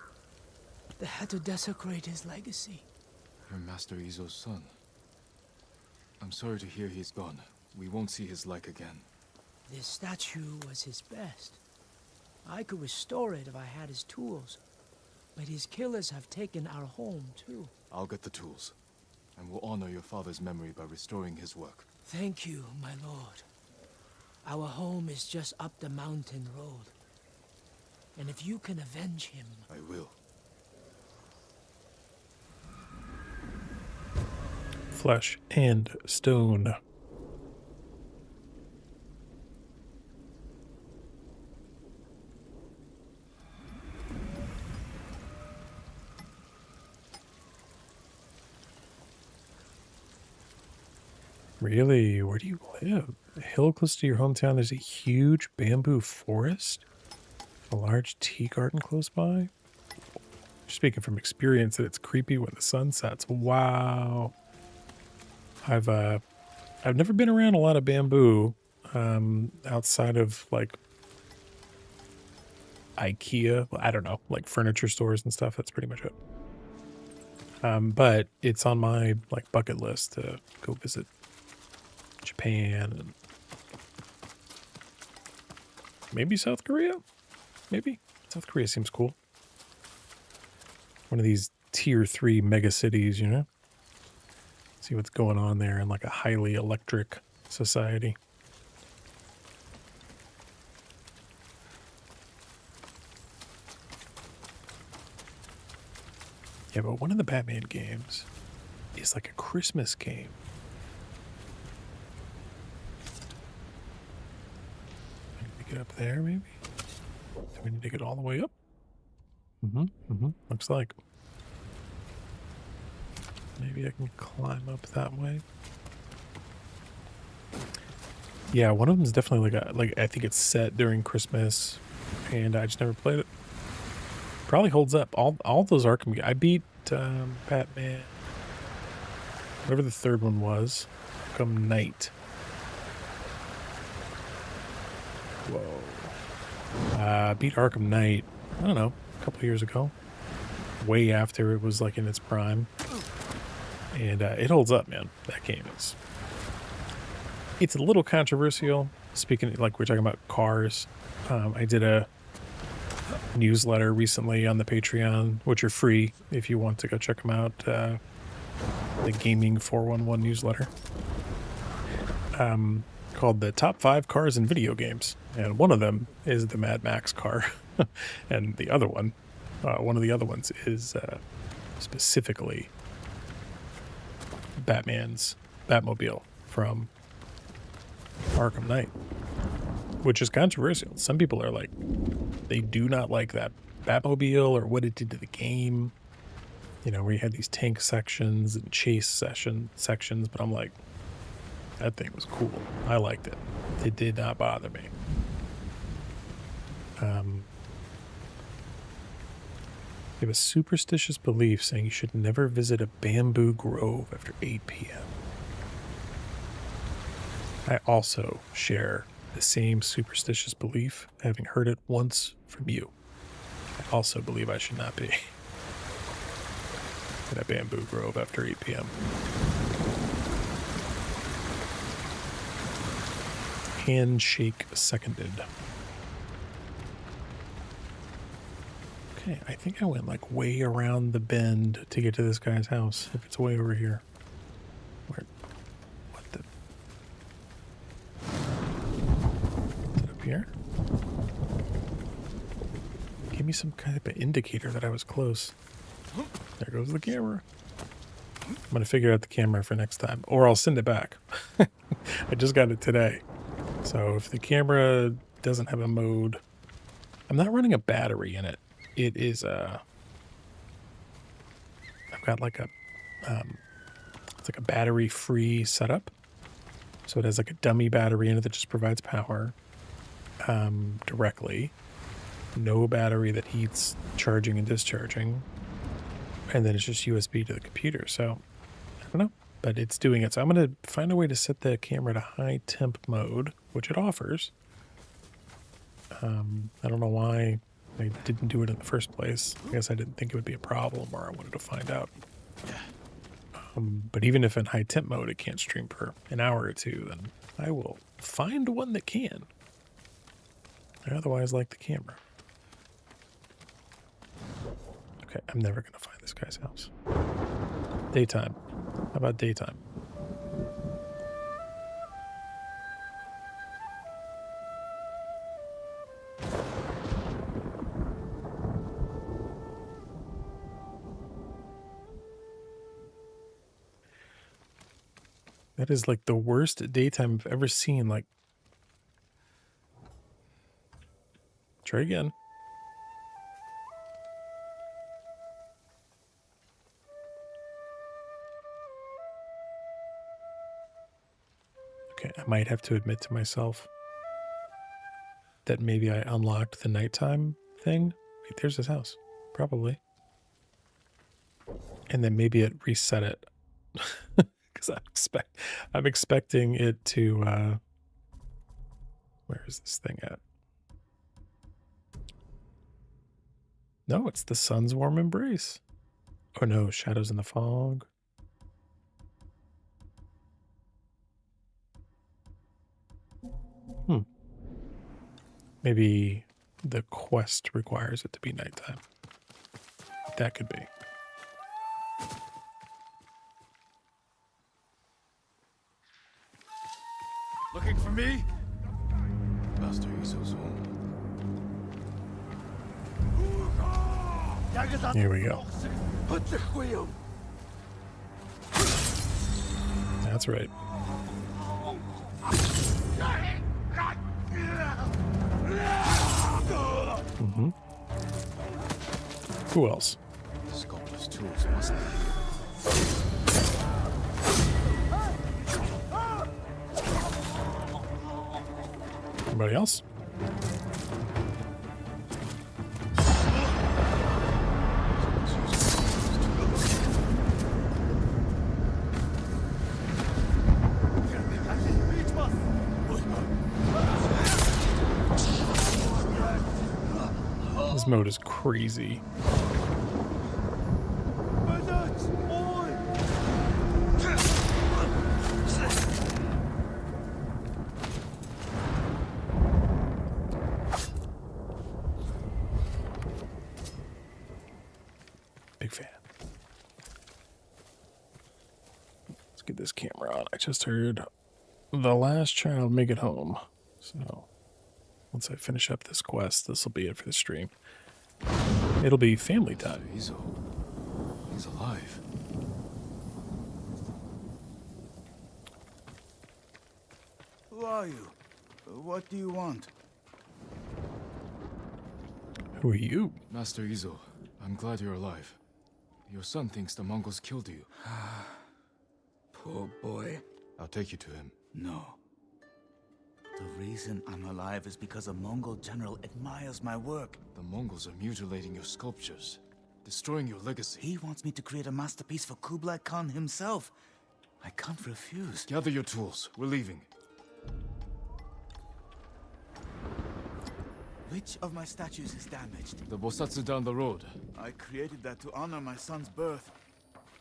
They had to desecrate his legacy. You're Master Izo's son. I'm sorry to hear he's gone. We won't see his like again. This statue was his best. I could restore it if I had his tools. But his killers have taken our home, too. I'll get the tools, and we'll honor your father's memory by restoring his work. Thank you, my lord. Our home is just up the mountain road. And if you can avenge him... I will. Flesh and stone. Really? Where do you live? A hill close to your hometown, there's a huge bamboo forest? A large tea garden close by? Speaking from experience, that it's creepy when the sun sets. Wow. I've never been around a lot of bamboo outside of like IKEA. Well, I don't know, like furniture stores and stuff. That's pretty much it. But it's on my like bucket list to go visit Japan and maybe South Korea. Maybe South Korea seems cool. One of these tier 3 mega cities, you know? See what's going on there in like a highly electric society. Yeah, but one of the Batman games is like a Christmas game. Get up there, maybe? Do we need to get all the way up? Looks like. Maybe I can climb up that way. Yeah, one of them is definitely like I think it's set during Christmas, and I just never played it. Probably holds up. All those Arkham. I beat Batman. Whatever the third one was. Arkham Knight. Whoa. Beat Arkham Knight, I don't know, a couple years ago. Way after it was like in its prime. And it holds up, man. That game is... It's a little controversial. Speaking, like we're talking about cars. I did a newsletter recently on the Patreon, which are free if you want to go check them out. The Gaming 411 newsletter. Called the Top 5 Cars in Video Games. And one of them is the Mad Max car. And the other one, one of the other ones is specifically Batman's Batmobile from Arkham Knight, which is controversial. Some people are like, they do not like that Batmobile or what it did to the game. You know, where you had these tank sections and chase sections, but I'm like, that thing was cool. I liked it. It did not bother me. You have a superstitious belief saying you should never visit a bamboo grove after 8 p.m. I also share the same superstitious belief, having heard it once from you. I also believe I should not be in a bamboo grove after 8 p.m. Handshake seconded. Okay, I think I went like way around the bend to get to this guy's house. If it's way over here. Where? What the? Is it up here? Give me some kind of an indicator that I was close. There goes the camera. I'm going to figure out the camera for next time. Or I'll send it back. I just got it today. So if the camera doesn't have a mode... I'm not running a battery in it. It is I've got like a it's like a battery-free setup. So it has like a dummy battery in it that just provides power directly. No battery that heats charging and discharging. And then it's just USB to the computer. So I don't know, but it's doing it. So I'm going to find a way to set the camera to high temp mode, which it offers. I don't know why I didn't do it in the first place. I guess I didn't think it would be a problem, or I wanted to find out. But even if in high temp mode it can't stream for an hour or two, then I will find one that can. I otherwise like the camera. Okay, I'm never going to find this guy's house. Daytime. How about daytime? That is like the worst daytime I've ever seen. Like, try again. Okay, I might have to admit to myself that maybe I unlocked the nighttime thing. Wait, there's his house. Probably. And then maybe it reset it. Because I'm expecting it to where is this thing at? No, it's the sun's warm embrace. Oh no, shadows in the fog. Maybe the quest requires it to be nighttime. That could be. Looking for me? Master Iso's home. Here we go. That's right. Mm-hmm. Who else? Sculptor's tools must be here. Anybody else? This mode is crazy. Big fan. Let's get this camera on. I just heard the last child make it home. So once I finish up this quest, this will be it for the stream. It'll be family time. He's alive. Who are you? What do you want? Who are you? Master Izo, I'm glad you're alive. Your son thinks the Mongols killed you. Poor boy. I'll take you to him. No. The reason I'm alive is because a Mongol general admires my work. The Mongols are mutilating your sculptures, destroying your legacy. He wants me to create a masterpiece for Kublai Khan himself. I can't refuse. Gather your tools. We're leaving. Which of my statues is damaged? The Bosatsu down the road. I created that to honor my son's birth.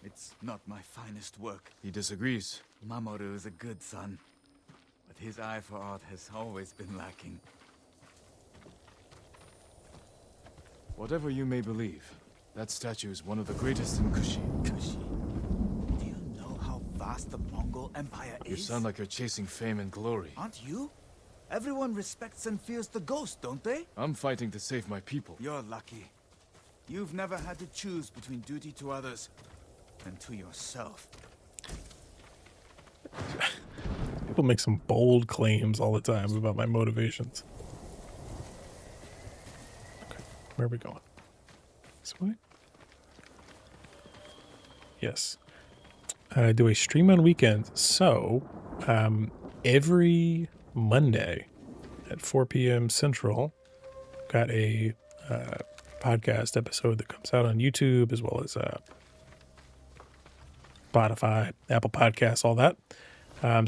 It's not my finest work. He disagrees. Mamoru is a good son, but his eye for art has always been lacking. Whatever you may believe, that statue is one of the greatest in Kushi. Kushi? Do you know how vast the Mongol Empire is? You sound like you're chasing fame and glory. Aren't you? Everyone respects and fears the ghost, don't they? I'm fighting to save my people. You're lucky. You've never had to choose between duty to others and to yourself. People make some bold claims all the time about my motivations. Okay, where are we going? This way? Yes. I do a stream on weekends, so every Monday at 4 p.m. Central, got a podcast episode that comes out on YouTube as well as Spotify, Apple Podcasts, all that.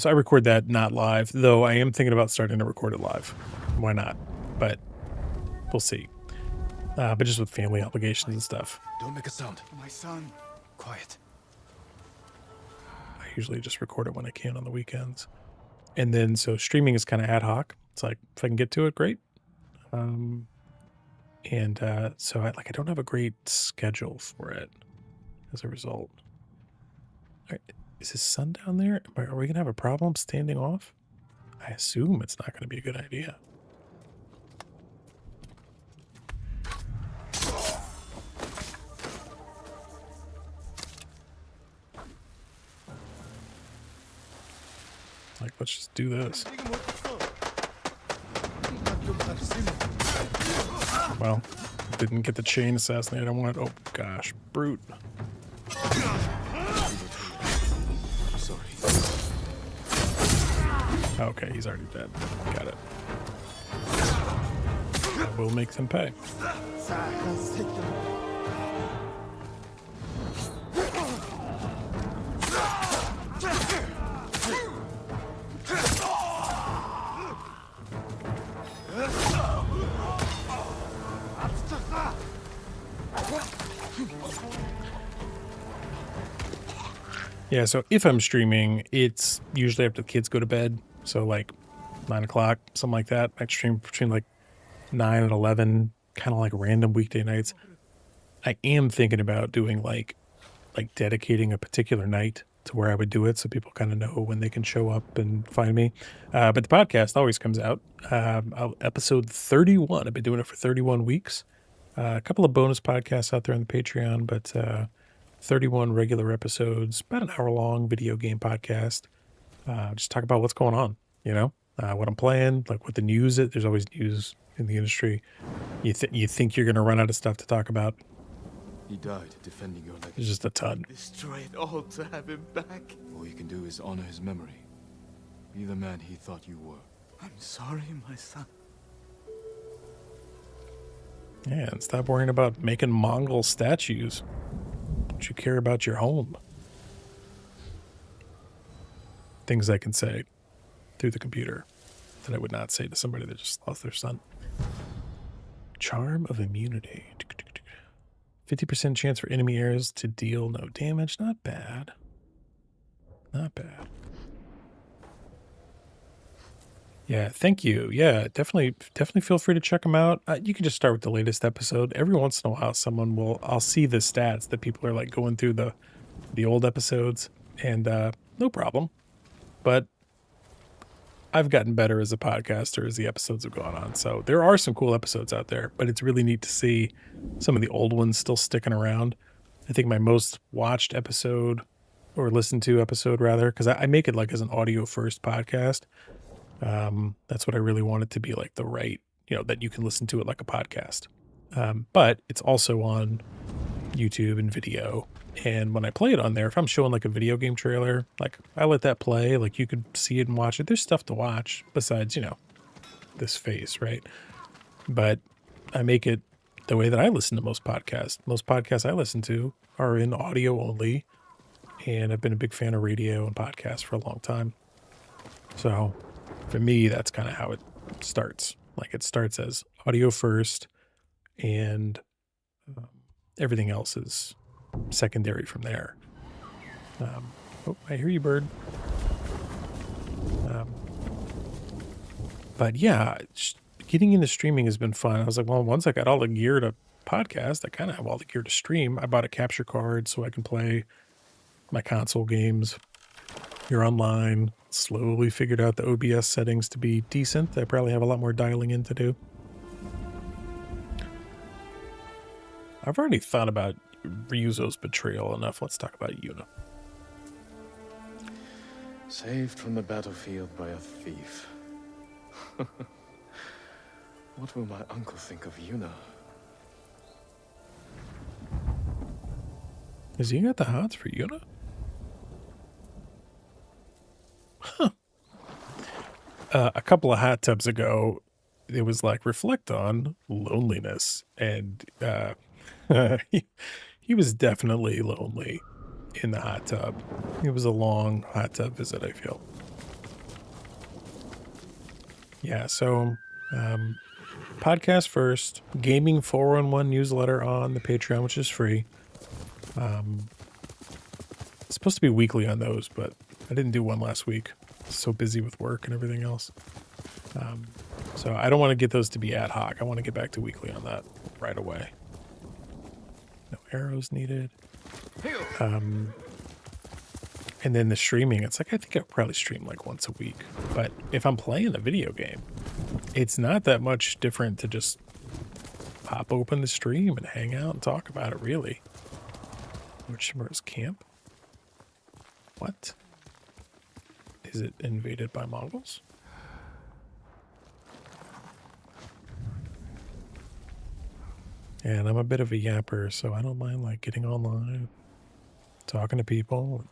So I record that not live, though I am thinking about starting to record it live. Why not? But we'll see. But just with family obligations and stuff. Don't make a sound. My son. Quiet. I usually just record it when I can on the weekends. And then, so streaming is kind of ad hoc. It's like, if I can get to it, great. So I don't have a great schedule for it as a result. All right, is his son down there? Are we going to have a problem standing off? I assume it's not going to be a good idea. Like, let's just do this. Well, didn't get the chain assassinated I wanted. Oh, gosh. Brute. Sorry. Okay, he's already dead. Got it. I will make them pay. Yeah, so if I'm streaming, it's usually after the kids go to bed. So like 9 o'clock, something like that. I stream between like 9 and 11, kind of like random weekday nights. I am thinking about doing like dedicating a particular night to where I would do it so people kind of know when they can show up and find me. But the podcast always comes out. Episode 31. I've been doing it for 31 weeks. A couple of bonus podcasts out there on the Patreon, but 31 regular episodes, about an hour long video game podcast. Just talk about what's going on, what I'm playing, like what the news is. There's always news in the industry. You think you're going to run out of stuff to talk about. He died defending your legacy. There's just a ton. Destroy it all to have him back. All you can do is honor his memory. Be the man he thought you were. I'm sorry, my son. Yeah, and stop worrying about making Mongol statues. Don't you care about your home? Things I can say through the computer that I would not say to somebody that just lost their son. Charm of immunity. 50% chance for enemy arrows to deal no damage. Not bad. Not bad. Yeah, thank you. Yeah, definitely feel free to check them out. You can just start with the latest episode. Every once in a while, I'll see the stats that people are like going through the old episodes, and no problem. But I've gotten better as a podcaster as the episodes have gone on. So there are some cool episodes out there, but it's really neat to see some of the old ones still sticking around. I think my most watched episode, or listened to episode rather, because I make it like as an audio first podcast. That's what I really want it to be, like the right, that you can listen to it like a podcast. But it's also on YouTube and video. And when I play it on there, if I'm showing like a video game trailer, like I let that play, like you could see it and watch it. There's stuff to watch besides, this face, right? But I make it the way that I listen to most podcasts. Most podcasts I listen to are in audio only. And I've been a big fan of radio and podcasts for a long time. So for me, that's kind of how it starts. Like it starts as audio first, and everything else is secondary from there. Oh, I hear you, bird. But yeah, getting into streaming has been fun. I was like, well, once I got all the gear to podcast, I kind of have all the gear to stream. I bought a capture card so I can play my console games. You're online. Slowly figured out the OBS settings to be decent. I probably have a lot more dialing in to do. I've already thought about Ryuzo's betrayal enough. Let's talk about Yuna. Saved from the battlefield by a thief. What will my uncle think of Yuna? Has he got the hots for Yuna? Huh. A couple of hot tubs ago, it was like, reflect on loneliness. And he was definitely lonely in the hot tub. It was a long hot tub visit, I feel. Yeah, so podcast first, gaming 411 newsletter on the Patreon, which is free. It's supposed to be weekly on those, but I didn't do one last week. So busy with work and everything else. So I don't want to get those to be ad hoc. I want to get back to weekly on that right away. No arrows needed. And then the streaming, it's like, I think I'll probably stream like once a week. But if I'm playing a video game, it's not that much different to just pop open the stream and hang out and talk about it, really. Orochimaru's camp? What? Is it invaded by Mongols? And I'm a bit of a yapper, so I don't mind like getting online, talking to people.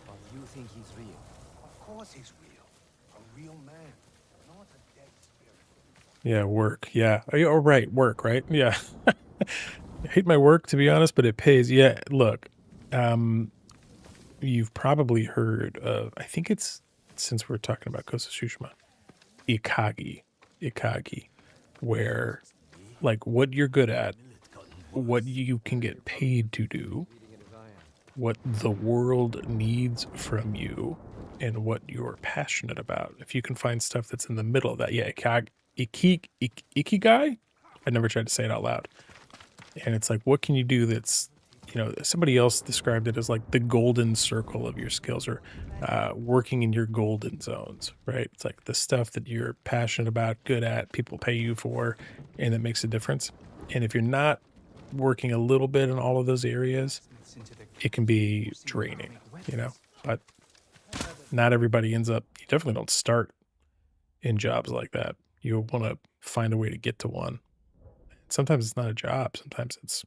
Well, you think he's real? Of course he's real. A real man, not a dead spirit. Yeah, work. Yeah. Oh, right. Work, right? Yeah. I hate my work, to be honest, but it pays. Yeah, look. You've probably heard of, I think it's, since we're talking about Ghost of Tsushima, Ikagi, where like what you're good at, what you can get paid to do, what the world needs from you, and what you're passionate about. If you can find stuff that's in the middle of that, yeah, Ikigai? I never tried to say it out loud. And it's like, what can you do that's, somebody else described it as like the golden circle of your skills, or working in your golden zones, right? It's like the stuff that you're passionate about, good at, people pay you for, and that makes a difference. And if you're not working a little bit in all of those areas, it can be draining, you know, but not everybody ends up, you definitely don't start in jobs like that. You want to find a way to get to one. Sometimes it's not a job. Sometimes it's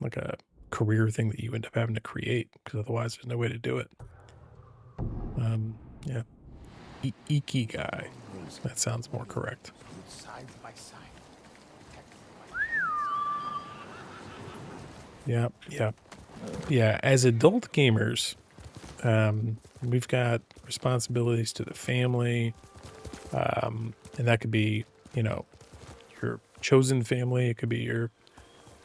like a career thing that you end up having to create because otherwise there's no way to do it. Yeah. Ikigai. That sounds more correct. Side by side. Yeah, yeah. Yeah, as adult gamers, we've got responsibilities to the family, and that could be, you know, your chosen family. It could be your,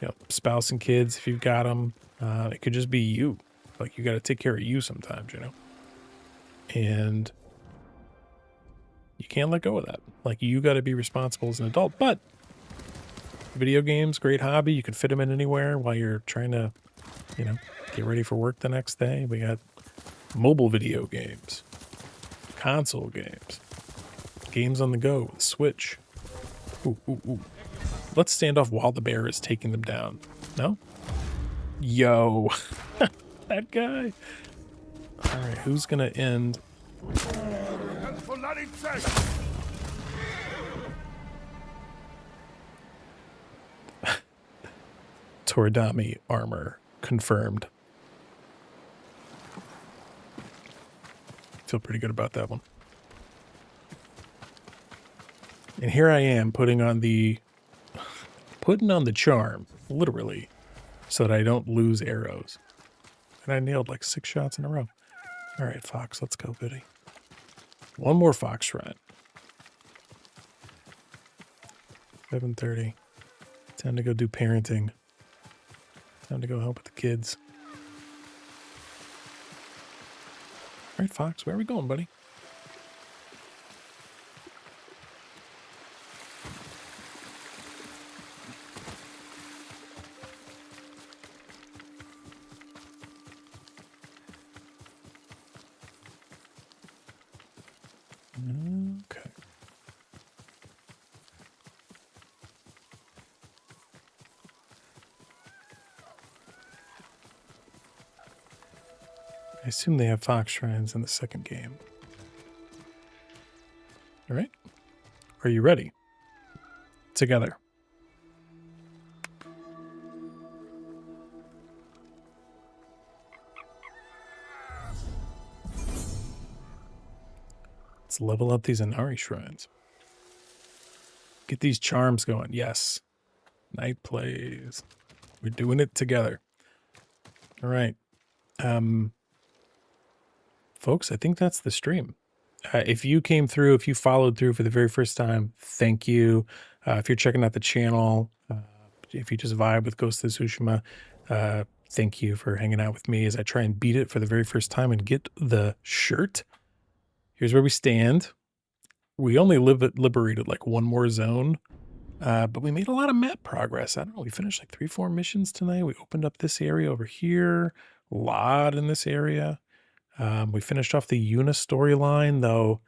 you know, spouse and kids if you've got them. It could just be you. Like, you got to take care of you sometimes, you know? And you can't let go of that. Like, you got to be responsible as an adult. But video games, great hobby. You can fit them in anywhere while you're trying to, you know, get ready for work the next day. We got mobile video games, console games, games on the go, Switch. Ooh, ooh, ooh. Let's stand off while the bear is taking them down. No? Yo. That guy. All right, who's going to end? Toradami armor confirmed. Feel pretty good about that one. And here I am putting on the charm, literally, so that I don't lose arrows. And I nailed like 6 shots in a row. All right, Fox, let's go, buddy. One more Fox shrine. 7:30. Time to go do parenting. Time to go help with the kids. All right, Fox, where are we going, buddy? Okay. I assume they have Fox shrines in the second game. All right. Are you ready? Together. Let's level up these Inari shrines. Get these charms going. Yes. Night plays. We're doing it together. All right. Folks, I think that's the stream. If you came through, if you followed through for the very first time, thank you. If you're checking out the channel, if you just vibe with Ghost of Tsushima, thank you for hanging out with me as I try and beat it for the very first time and get the shirt. Here's where we stand. We only liberated like one more zone, but we made a lot of map progress. I don't know. We finished like 3-4 missions tonight. We opened up this area over here. A lot in this area. We finished off the Yuna storyline, though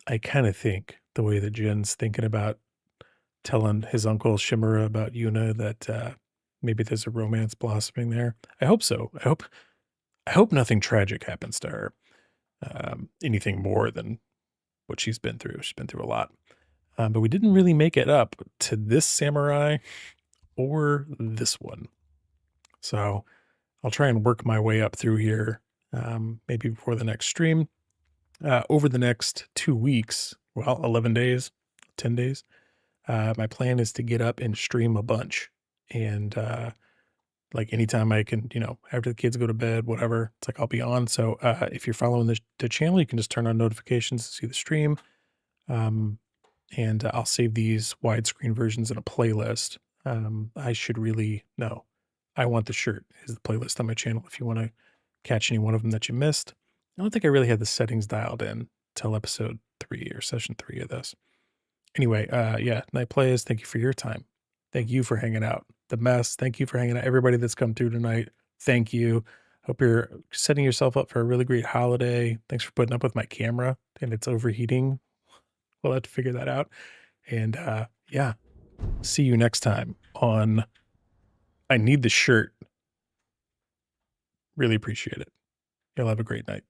I kind of think the way that Jin's thinking about telling his uncle Shimura about Yuna that maybe there's a romance blossoming there. I hope so. I hope nothing tragic happens to her. Anything more than what she's been through. She's been through a lot. But we didn't really make it up to this samurai or this one. So I'll try and work my way up through here, maybe before the next stream. Over the next 2 weeks, well, 11 days, 10 days, my plan is to get up and stream a bunch. And like anytime I can, you know, after the kids go to bed, whatever, it's like I'll be on. So if you're following the channel, you can just turn on notifications to see the stream. And I'll save these widescreen versions in a playlist. I should really know. I Want the Shirt is the playlist on my channel if you want to catch any one of them that you missed. I don't think I really had the settings dialed in till episode 3 or session 3 of this. Anyway, yeah, night plays. Thank you for your time. Thank you for hanging out. The mess. Thank you for hanging out. Everybody that's come through tonight. Thank you. Hope you're setting yourself up for a really great holiday. Thanks for putting up with my camera and it's overheating. We'll have to figure that out. And yeah, see you next time on I Need the Shirt Really appreciate it. You'll have a great night.